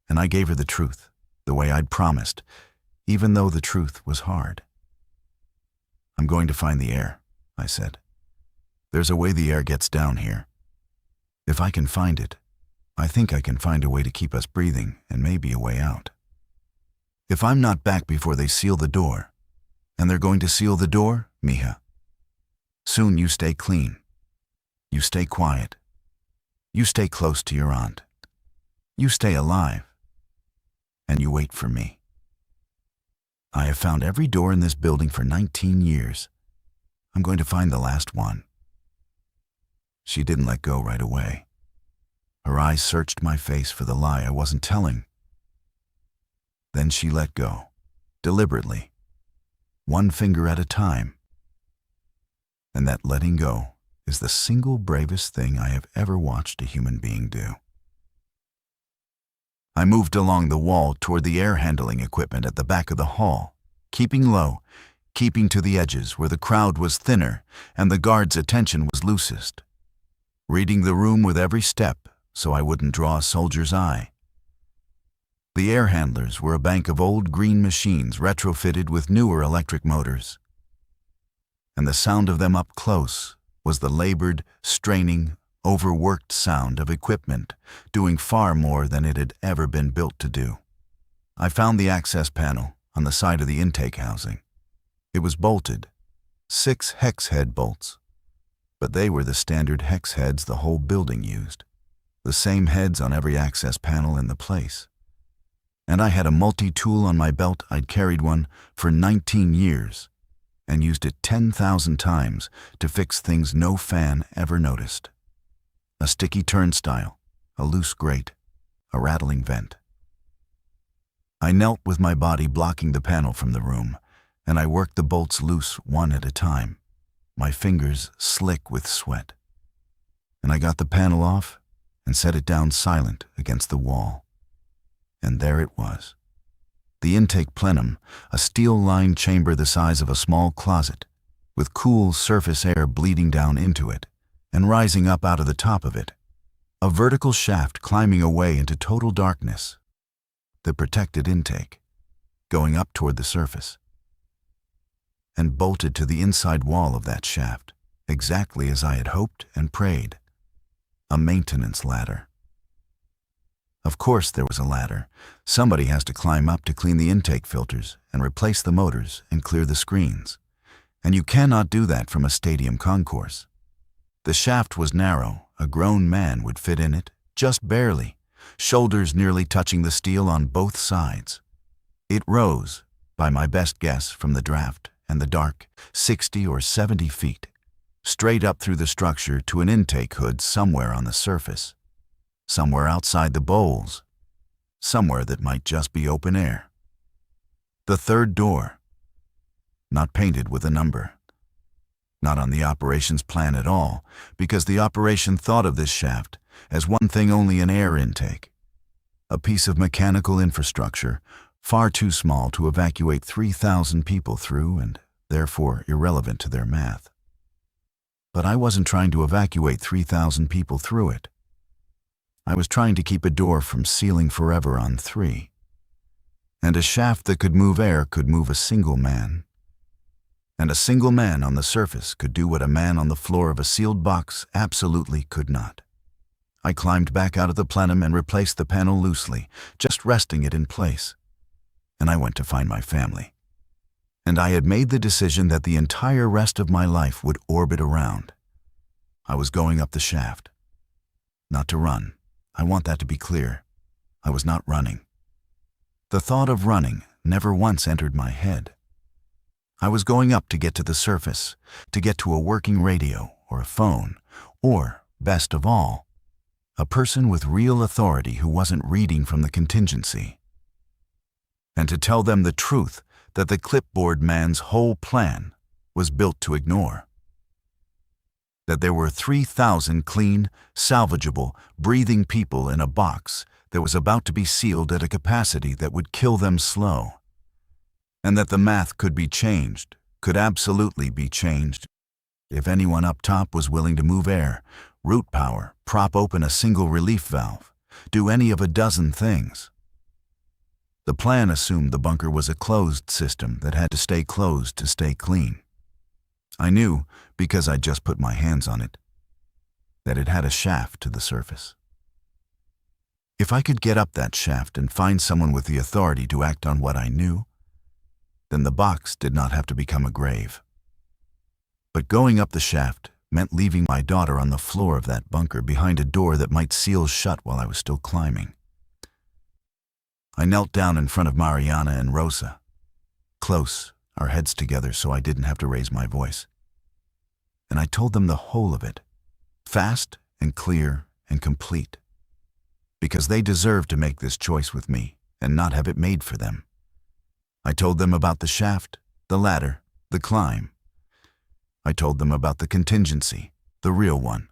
And I gave her the truth, the way I'd promised, even though the truth was hard. I'm going to find the air, I said. There's a way the air gets down here. If I can find it, I think I can find a way to keep us breathing and maybe a way out. If I'm not back before they seal the door, and they're going to seal the door, mija, soon you stay clean. You stay quiet. You stay close to your aunt. You stay alive. And you wait for me. I have found every door in this building for 19 years. I'm going to find the last one. She didn't let go right away. Her eyes searched my face for the lie I wasn't telling. Then she let go, deliberately, one finger at a time. And that letting go is the single bravest thing I have ever watched a human being do. I moved along the wall toward the air handling equipment at the back of the hall, keeping low, keeping to the edges where the crowd was thinner and the guard's attention was loosest, reading the room with every step so I wouldn't draw a soldier's eye. The air handlers were a bank of old green machines retrofitted with newer electric motors. And the sound of them up close was the labored, straining, overworked sound of equipment doing far more than it had ever been built to do. I found the access panel on the side of the intake housing. It was bolted, 6 hex head bolts, but they were the standard hex heads the whole building used, the same heads on every access panel in the place. And I had a multi-tool on my belt. I'd carried one for 19 years and used it 10,000 times to fix things no fan ever noticed. A sticky turnstile, a loose grate, a rattling vent. I knelt with my body blocking the panel from the room, and I worked the bolts loose one at a time, my fingers slick with sweat. And I got the panel off and set it down silent against the wall. And there it was. The intake plenum, a steel-lined chamber the size of a small closet, with cool surface air bleeding down into it and rising up out of the top of it, a vertical shaft climbing away into total darkness, the protected intake, going up toward the surface, and bolted to the inside wall of that shaft, exactly as I had hoped and prayed, a maintenance ladder. Of course there was a ladder. Somebody has to climb up to clean the intake filters and replace the motors and clear the screens. And you cannot do that from a stadium concourse. The shaft was narrow. A grown man would fit in it, just barely, shoulders nearly touching the steel on both sides. It rose, by my best guess from the draft and the dark, 60 or 70 feet, straight up through the structure to an intake hood somewhere on the surface. Somewhere outside the bowls, somewhere that might just be open air. The third door, not painted with a number, not on the operations plan at all, because the operation thought of this shaft as one thing only: an air intake, a piece of mechanical infrastructure far too small to evacuate 3,000 people through and therefore irrelevant to their math. But I wasn't trying to evacuate 3,000 people through it. I was trying to keep a door from sealing forever on 3. And a shaft that could move air could move a single man. And a single man on the surface could do what a man on the floor of a sealed box absolutely could not. I climbed back out of the plenum and replaced the panel loosely, just resting it in place. And I went to find my family. And I had made the decision that the entire rest of my life would orbit around. I was going up the shaft. Not to run. I want that to be clear. I was not running. The thought of running never once entered my head. I was going up to get to the surface, to get to a working radio or a phone, or, best of all, a person with real authority who wasn't reading from the contingency. And to tell them the truth that the clipboard man's whole plan was built to ignore. That there were 3,000 clean, salvageable, breathing people in a box that was about to be sealed at a capacity that would kill them slow. And that the math could be changed, could absolutely be changed, if anyone up top was willing to move air, root power, prop open a single relief valve, do any of a dozen things. The plan assumed the bunker was a closed system that had to stay closed to stay clean. I knew, because I'd just put my hands on it, that it had a shaft to the surface. If I could get up that shaft and find someone with the authority to act on what I knew, then the box did not have to become a grave. But going up the shaft meant leaving my daughter on the floor of that bunker behind a door that might seal shut while I was still climbing. I knelt down in front of Mariana and Rosa, close, our heads together so I didn't have to raise my voice. And I told them the whole of it, fast and clear and complete, because they deserved to make this choice with me and not have it made for them. I told them about the shaft, the ladder, the climb. I told them about the contingency, the real one,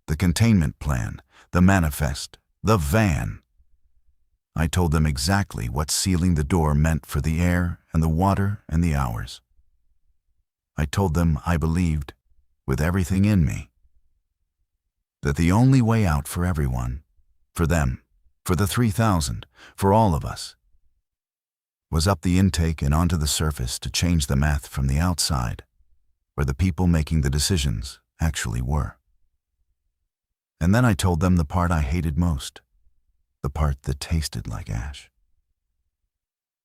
the containment plan, the manifest, the van. I told them exactly what sealing the door meant for the air and the water and the hours. I told them I believed, with everything in me, that the only way out for everyone, for them, for the 3,000, for all of us, was up the intake and onto the surface to change the math from the outside, where the people making the decisions actually were. And then I told them the part I hated most, the part that tasted like ash.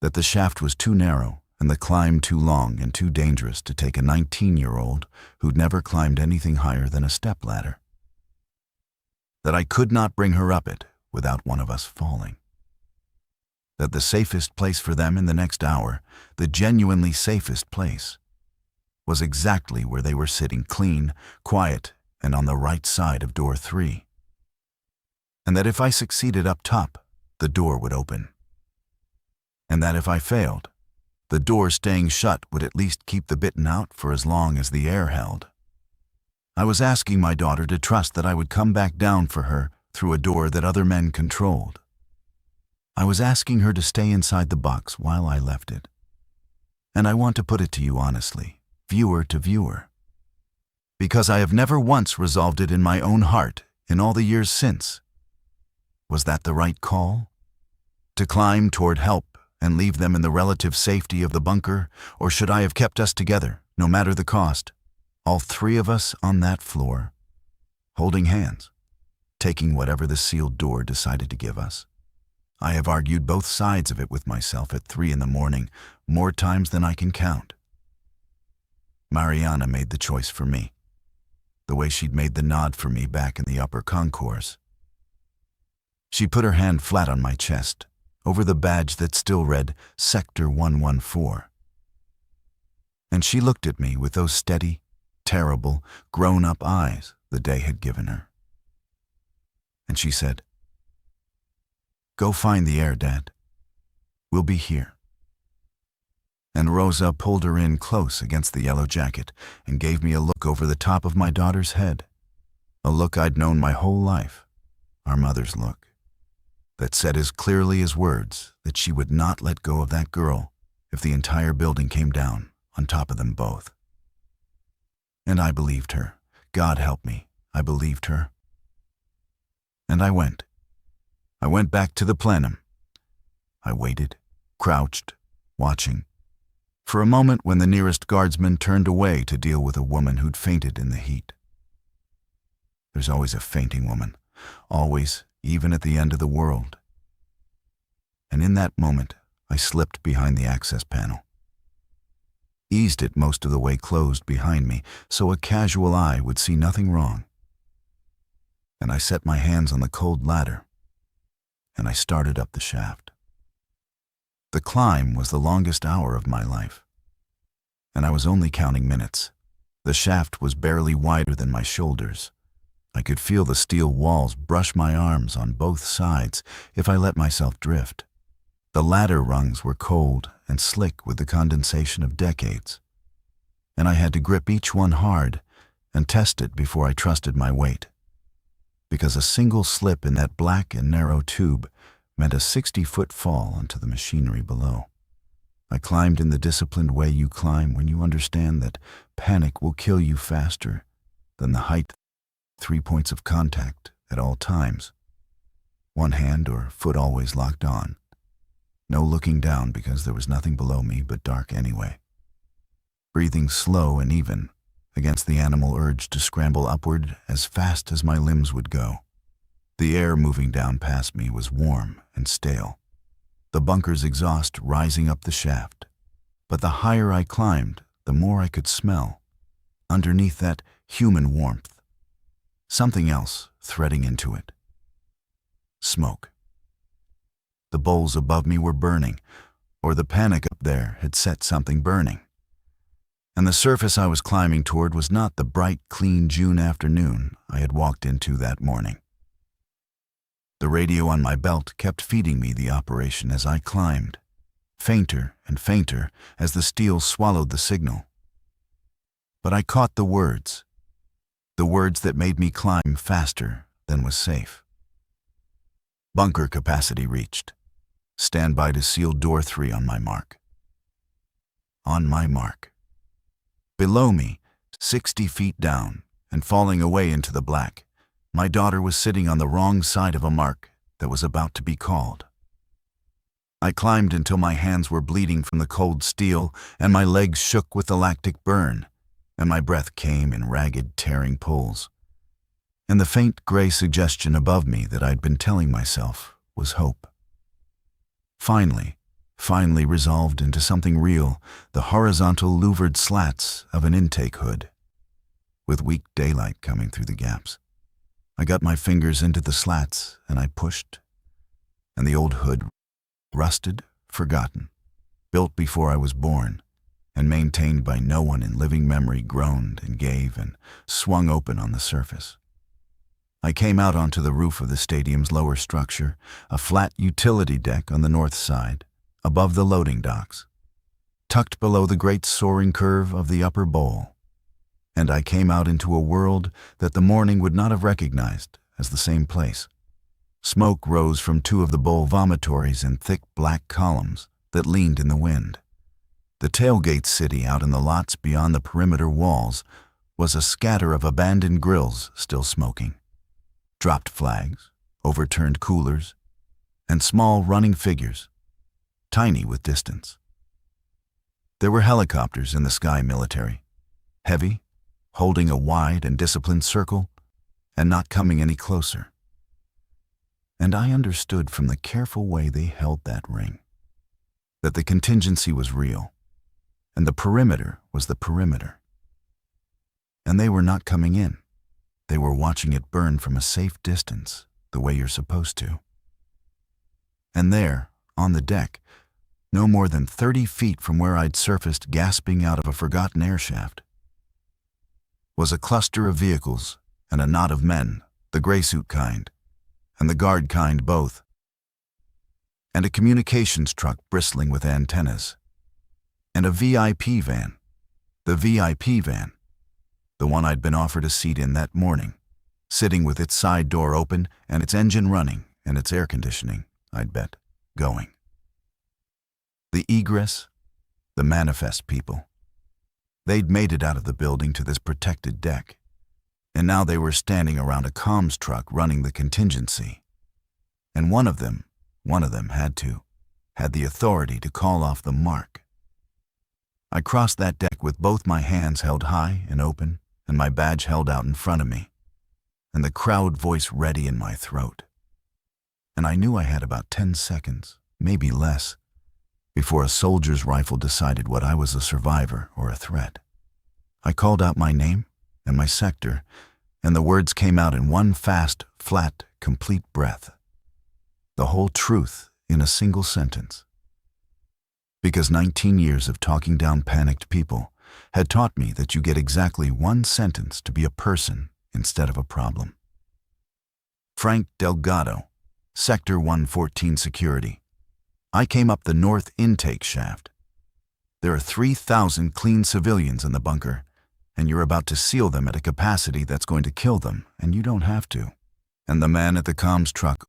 That the shaft was too narrow and the climb too long and too dangerous to take a 19-year-old who'd never climbed anything higher than a stepladder. That I could not bring her up it without one of us falling. That the safest place for them in the next hour, the genuinely safest place, was exactly where they were sitting clean, quiet, and on the right side of door 3. And that if I succeeded up top, the door would open. And that if I failed, the door staying shut would at least keep the bitten out for as long as the air held. I was asking my daughter to trust that I would come back down for her through a door that other men controlled. I was asking her to stay inside the box while I left it. And I want to put it to you honestly, viewer to viewer, because I have never once resolved it in my own heart in all the years since. Was that the right call? To climb toward help and leave them in the relative safety of the bunker, or should I have kept us together, no matter the cost, all 3 of us on that floor, holding hands, taking whatever the sealed door decided to give us? I have argued both sides of it with myself at 3 in the morning, more times than I can count. Mariana made the choice for me, the way she'd made the nod for me back in the upper concourse. She put her hand flat on my chest, over the badge that still read Sector 114. And she looked at me with those steady, terrible, grown-up eyes the day had given her. And she said, "Go find the air, Dad. We'll be here." And Rosa pulled her in close against the yellow jacket and gave me a look over the top of my daughter's head, a look I'd known my whole life, our mother's look, that said as clearly as words that she would not let go of that girl if the entire building came down on top of them both. And I believed her. God help me, I believed her. And I went. I went back to the plenum. I waited, crouched, watching, for a moment when the nearest guardsman turned away to deal with a woman who'd fainted in the heat. There's always a fainting woman, always, even at the end of the world. And in that moment, I slipped behind the access panel, eased it most of the way closed behind me so a casual eye would see nothing wrong. And I set my hands on the cold ladder, and I started up the shaft. The climb was the longest hour of my life, and I was only counting minutes. The shaft was barely wider than my shoulders. I could feel the steel walls brush my arms on both sides if I let myself drift. The ladder rungs were cold and slick with the condensation of decades, and I had to grip each one hard and test it before I trusted my weight, because a single slip in that black and narrow tube meant a 60-foot fall onto the machinery below. I climbed in the disciplined way you climb when you understand that panic will kill you faster than the height. 3 points of contact at all times. One hand or foot always locked on. No looking down because there was nothing below me but dark anyway. Breathing slow and even against the animal urge to scramble upward as fast as my limbs would go. The air moving down past me was warm and stale, the bunker's exhaust rising up the shaft. But the higher I climbed, the more I could smell, underneath that human warmth, something else threading into it. Smoke. The bowls above me were burning, or the panic up there had set something burning. And the surface I was climbing toward was not the bright, clean June afternoon I had walked into that morning. The radio on my belt kept feeding me the operation as I climbed, fainter and fainter as the steel swallowed the signal. But I caught the words that made me climb faster than was safe. Bunker capacity reached. Stand by to seal door 3 on my mark. On my mark. Below me, 60 feet down and falling away into the black, my daughter was sitting on the wrong side of a mark that was about to be called. I climbed until my hands were bleeding from the cold steel and my legs shook with the lactic burn, and my breath came in ragged, tearing pulls. And the faint gray suggestion above me that I'd been telling myself was hope. Finally resolved into something real, the horizontal louvered slats of an intake hood, with weak daylight coming through the gaps. I got my fingers into the slats and I pushed, and the old hood, rusted, forgotten, built before I was born, and maintained by no one in living memory, groaned and gave and swung open on the surface. I came out onto the roof of the stadium's lower structure, a flat utility deck on the north side, above the loading docks, tucked below the great soaring curve of the upper bowl. And I came out into a world that the morning would not have recognized as the same place. Smoke rose from 2 of the bowl vomitories in thick black columns that leaned in the wind. The tailgate city out in the lots beyond the perimeter walls was a scatter of abandoned grills still smoking, dropped flags, overturned coolers, and small running figures, tiny with distance. There were helicopters in the sky military, heavy, holding a wide and disciplined circle, and not coming any closer. And I understood from the careful way they held that ring, that the contingency was real, and the perimeter was the perimeter. And they were not coming in. They were watching it burn from a safe distance, the way you're supposed to. And there, on the deck, no more than 30 feet from where I'd surfaced gasping out of a forgotten air shaft, was a cluster of vehicles and a knot of men, the gray suit kind, and the guard kind both, and a communications truck bristling with antennas, and a VIP van, the VIP van, the one I'd been offered a seat in that morning, sitting with its side door open and its engine running and its air conditioning, I'd bet, going. The egress, the manifest people. They'd made it out of the building to this protected deck, and now they were standing around a comms truck running the contingency. And one of them had the authority to call off the mark. I crossed that deck with both my hands held high and open and my badge held out in front of me, and the crowd voice ready in my throat. And I knew I had about 10 seconds, maybe less, before a soldier's rifle decided what I was, a survivor or a threat. I called out my name and my sector, and the words came out in one fast, flat, complete breath. The whole truth in a single sentence. Because 19 years of talking down panicked people had taught me that you get exactly one sentence to be a person instead of a problem. Frank Delgado, Sector 114 Security. I came up the north intake shaft. There are 3,000 clean civilians in the bunker, and you're about to seal them at a capacity that's going to kill them, and you don't have to. And the man at the comms truck,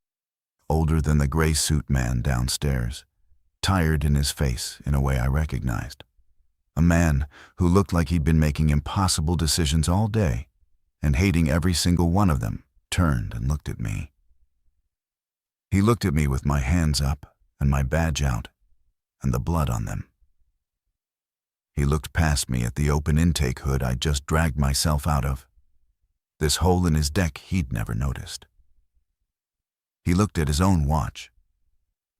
older than the gray suit man downstairs, tired in his face in a way I recognized. A man who looked like he'd been making impossible decisions all day and hating every single one of them, turned and looked at me. He looked at me with my hands up and my badge out and the blood on them. He looked past me at the open intake hood I'd just dragged myself out of. This hole in his deck he'd never noticed. He looked at his own watch,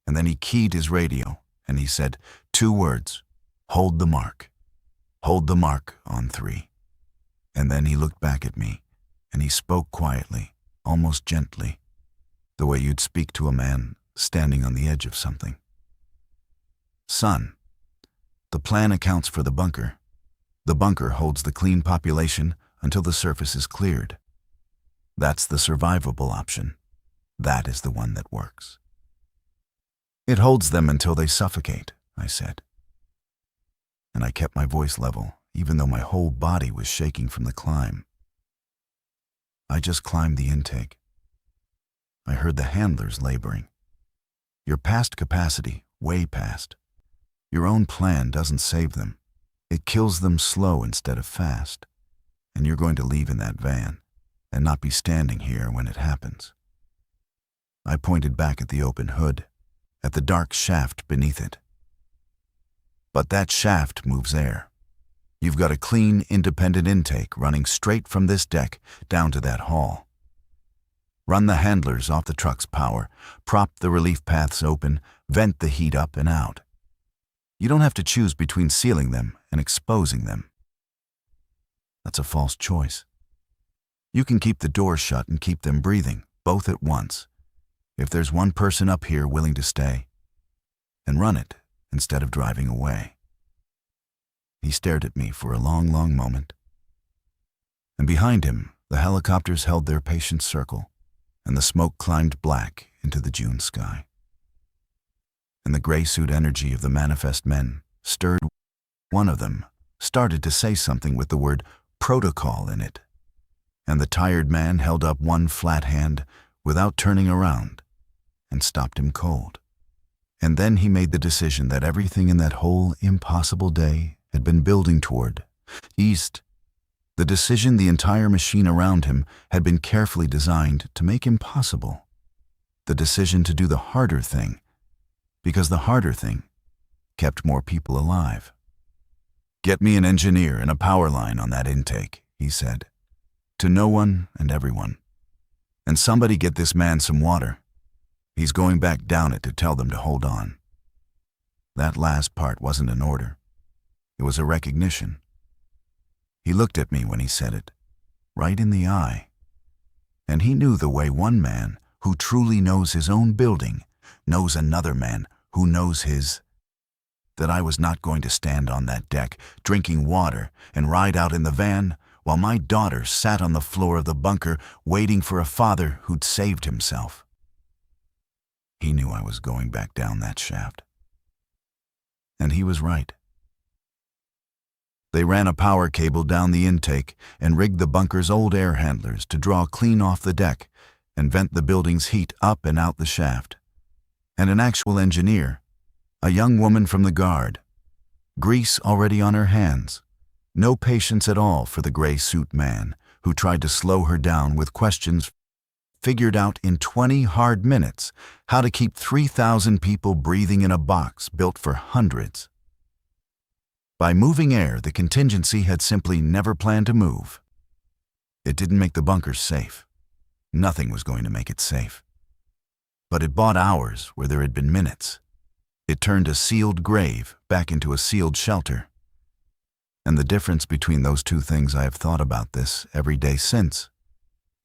and then he keyed his radio and he said 2 words, "Hold the mark. Hold the mark on 3. And then he looked back at me and he spoke quietly, almost gently, the way you'd speak to a man standing on the edge of something. "Son, the plan accounts for the bunker. The bunker holds the clean population until the surface is cleared. That's the survivable option. That is the one that works. It holds them until they suffocate," I said. And I kept my voice level, even though my whole body was shaking from the climb. I just climbed the intake. I heard the handlers laboring. "You're past capacity, way past. Your own plan doesn't save them. It kills them slow instead of fast. And you're going to leave in that van and not be standing here when it happens." I pointed back at the open hood, at the dark shaft beneath it. "But that shaft moves air. You've got a clean, independent intake running straight from this deck down to that hall. Run the handlers off the truck's power, prop the relief paths open, vent the heat up and out. You don't have to choose between sealing them and exposing them. That's a false choice. You can keep the door shut and keep them breathing, both at once, if there's one person up here willing to stay, and run it instead of driving away." He stared at me for a long, long moment. And behind him, the helicopters held their patient circle, and the smoke climbed black into the June sky. And the gray suit energy of the manifest men stirred. One of them started to say something with the word protocol in it, and the tired man held up one flat hand without turning around and stopped him cold. And then he made the decision that everything in that whole impossible day had been building toward, east. The decision the entire machine around him had been carefully designed to make impossible. The decision to do the harder thing, because the harder thing kept more people alive. "Get me an engineer and a power line on that intake," he said, to no one and everyone. "And somebody get this man some water. He's going back down it to tell them to hold on." That last part wasn't an order. It was a recognition. He looked at me when he said it, right in the eye. And he knew the way one man who truly knows his own building knows another man who knows his, that I was not going to stand on that deck drinking water and ride out in the van while my daughter sat on the floor of the bunker waiting for a father who'd saved himself. He knew I was going back down that shaft. And he was right. They ran a power cable down the intake and rigged the bunker's old air handlers to draw clean off the deck and vent the building's heat up and out the shaft. And an actual engineer, a young woman from the guard, grease already on her hands, no patience at all for the gray suit man who tried to slow her down with questions, figured out in 20 hard minutes how to keep 3,000 people breathing in a box built for hundreds. By moving air, the contingency had simply never planned to move. It didn't make the bunkers safe. Nothing was going to make it safe. But it bought hours where there had been minutes. It turned a sealed grave back into a sealed shelter. And the difference between those two things, I have thought about this every day since,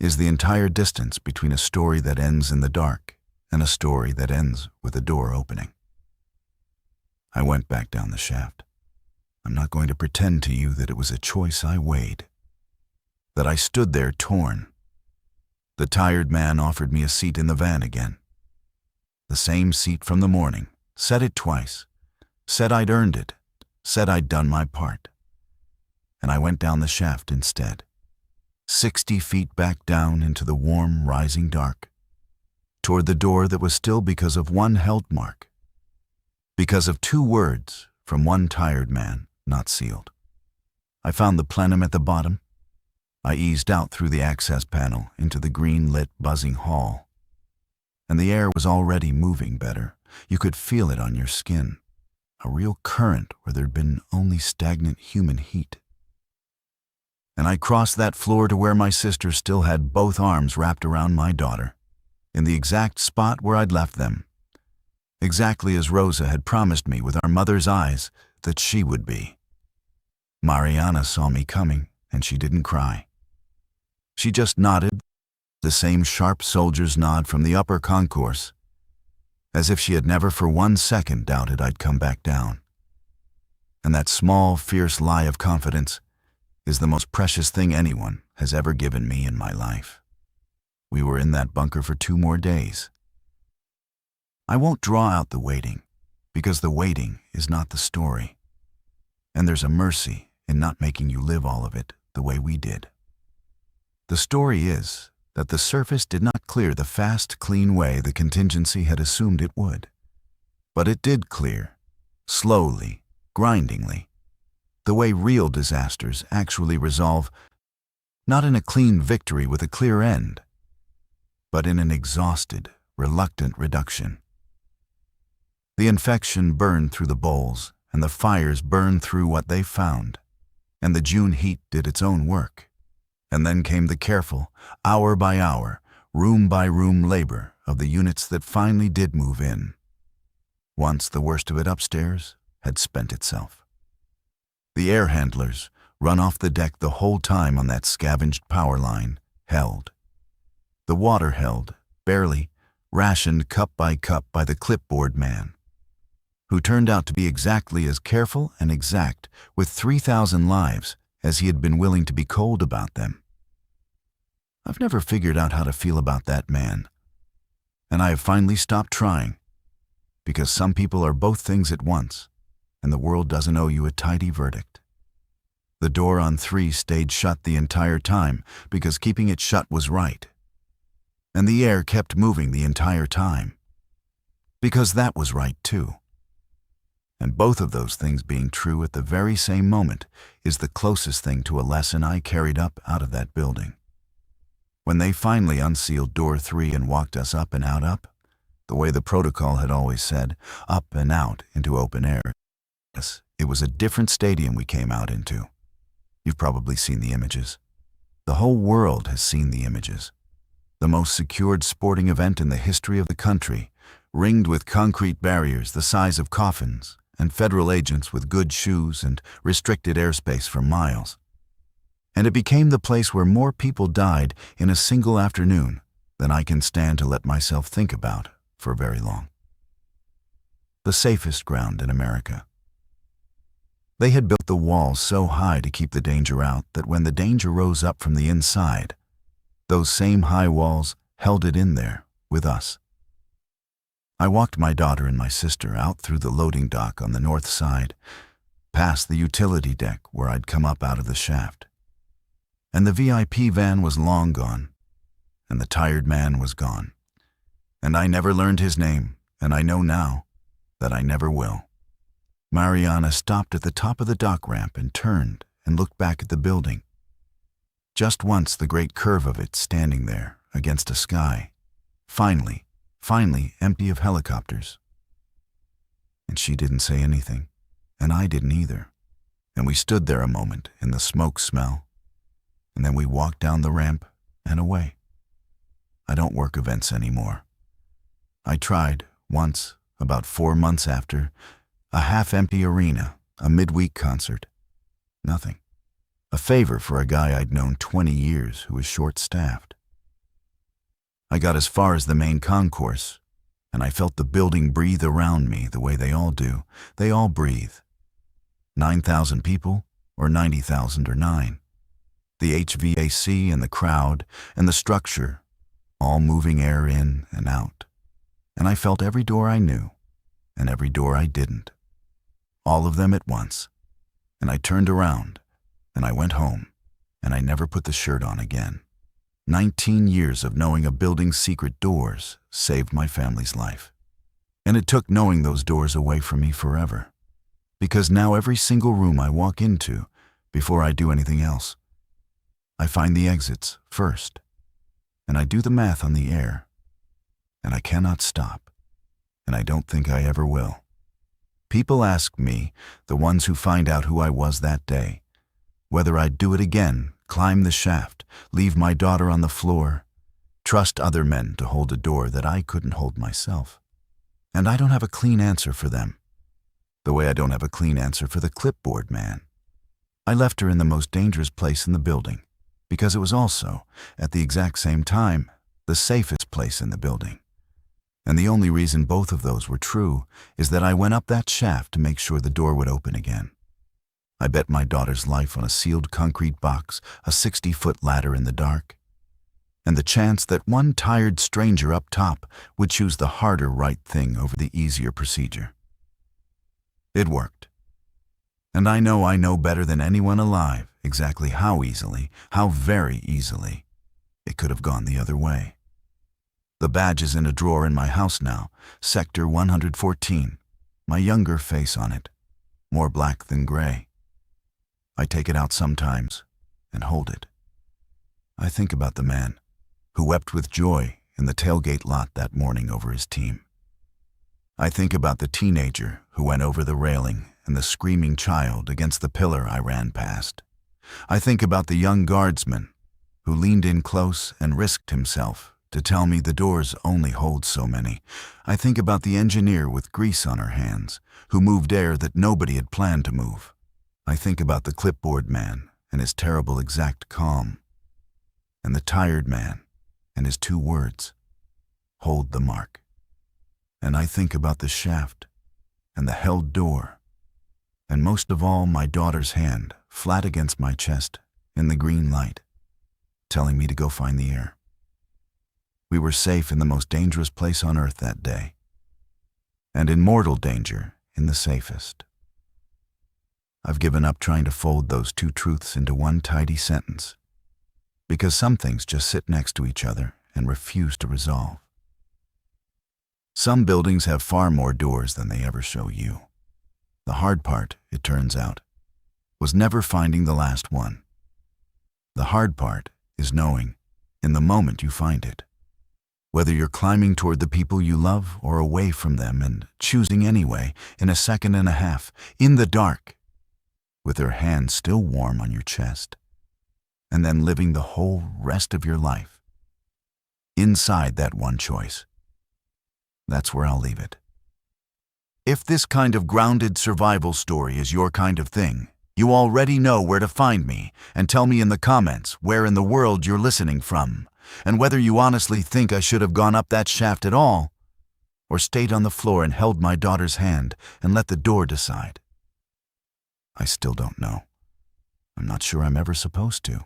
is the entire distance between a story that ends in the dark and a story that ends with a door opening. I went back down the shaft. I'm not going to pretend to you that it was a choice I weighed, that I stood there torn. The tired man offered me a seat in the van again. The same seat from the morning, said it twice, said I'd earned it, said I'd done my part. And I went down the shaft instead, 60 feet back down into the warm, rising dark, toward the door that was still because of one held mark, because of 2 words from one tired man, not sealed. I found the plenum at the bottom. I eased out through the access panel into the green-lit, buzzing hall. And the air was already moving better. You could feel it on your skin. A real current where there'd been only stagnant human heat. And I crossed that floor to where my sister still had both arms wrapped around my daughter, in the exact spot where I'd left them. Exactly as Rosa had promised me with our mother's eyes that she would be. Mariana saw me coming, and she didn't cry. She just nodded, the same sharp soldier's nod from the upper concourse, as if she had never for 1 second doubted I'd come back down. And that small, fierce lie of confidence is the most precious thing anyone has ever given me in my life. We were in that bunker for 2 more days. I won't draw out the waiting, because the waiting is not the story. And there's a mercy in not making you live all of it the way we did. The story is that the surface did not clear the fast, clean way the contingency had assumed it would. But it did clear, slowly, grindingly, the way real disasters actually resolve, not in a clean victory with a clear end, but in an exhausted, reluctant reduction. The infection burned through the bowls, and the fires burned through what they found, and the June heat did its own work. And then came the careful, hour by hour, room by room labor of the units that finally did move in, once the worst of it upstairs had spent itself. The air handlers, run off the deck the whole time on that scavenged power line, held. The water held, barely, rationed cup by the clipboard man, who turned out to be exactly as careful and exact with 3,000 lives as he had been willing to be cold about them. I've never figured out how to feel about that man, and I have finally stopped trying, because some people are both things at once, and the world doesn't owe you a tidy verdict. The door on 3 stayed shut the entire time because keeping it shut was right, and the air kept moving the entire time, because that was right too. And both of those things being true at the very same moment is the closest thing to a lesson I carried up out of that building. When they finally unsealed door 3 and walked us up and out up, the way the protocol had always said, up and out into open air, yes, it was a different stadium we came out into. You've probably seen the images. The whole world has seen the images. The most secured sporting event in the history of the country, ringed with concrete barriers the size of coffins, and federal agents with good shoes and restricted airspace for miles. And it became the place where more people died in a single afternoon than I can stand to let myself think about for very long. The safest ground in America. They had built the walls so high to keep the danger out that when the danger rose up from the inside, those same high walls held it in there with us. I walked my daughter and my sister out through the loading dock on the north side, past the utility deck where I'd come up out of the shaft. And the VIP van was long gone, and the tired man was gone. And I never learned his name, and I know now that I never will. Mariana stopped at the top of the dock ramp and turned and looked back at the building. Just once the great curve of it standing there against a sky, finally empty of helicopters. And she didn't say anything, and I didn't either. And we stood there a moment in the smoke smell, and then we walked down the ramp and away. I don't work events anymore. I tried, once, about 4 months after, a half-empty arena, a midweek concert. Nothing. A favor for a guy I'd known 20 years who was short-staffed. I got as far as the main concourse, and I felt the building breathe around me the way they all do. They all breathe. 9,000 people, or 90,000 or 9. The HVAC and the crowd and the structure, all moving air in and out. And I felt every door I knew, and every door I didn't. All of them at once. And I turned around, and I went home, and I never put the shirt on again. 19 years of knowing a building's secret doors saved my family's life. And it took knowing those doors away from me forever. Because now every single room I walk into, before I do anything else, I find the exits first, and I do the math on the air, and I cannot stop, and I don't think I ever will. People ask me, the ones who find out who I was that day, whether I'd do it again, climb the shaft, leave my daughter on the floor, trust other men to hold a door that I couldn't hold myself. And I don't have a clean answer for them, the way I don't have a clean answer for the clipboard man. I left her in the most dangerous place in the building, because it was also, at the exact same time, the safest place in the building. And the only reason both of those were true is that I went up that shaft to make sure the door would open again. I bet my daughter's life on a sealed concrete box, a 60-foot ladder in the dark, and the chance that one tired stranger up top would choose the harder right thing over the easier procedure. It worked. And I know better than anyone alive exactly how easily, how very easily, it could have gone the other way. The badge is in a drawer in my house now, Sector 114, my younger face on it, more black than gray. I take it out sometimes and hold it. I think about the man who wept with joy in the tailgate lot that morning over his team. I think about the teenager who went over the railing and the screaming child against the pillar I ran past. I think about the young guardsman who leaned in close and risked himself to tell me the doors only hold so many. I think about the engineer with grease on her hands who moved air that nobody had planned to move. I think about the clipboard man and his terrible exact calm, and the tired man and his 2 words, hold the mark. And I think about the shaft and the held door, and most of all my daughter's hand flat against my chest in the green light, telling me to go find the air. We were safe in the most dangerous place on earth that day, and in mortal danger in the safest. I've given up trying to fold those 2 truths into one tidy sentence, because some things just sit next to each other and refuse to resolve. Some buildings have far more doors than they ever show you. The hard part, it turns out, was never finding the last one. The hard part is knowing, in the moment you find it, whether you're climbing toward the people you love or away from them and choosing anyway in a second and a half, in the dark, with her hand still warm on your chest, and then living the whole rest of your life inside that one choice. That's where I'll leave it. If this kind of grounded survival story is your kind of thing, you already know where to find me, and tell me in the comments where in the world you're listening from, and whether you honestly think I should have gone up that shaft at all, or stayed on the floor and held my daughter's hand and let the door decide. I still don't know. I'm not sure I'm ever supposed to.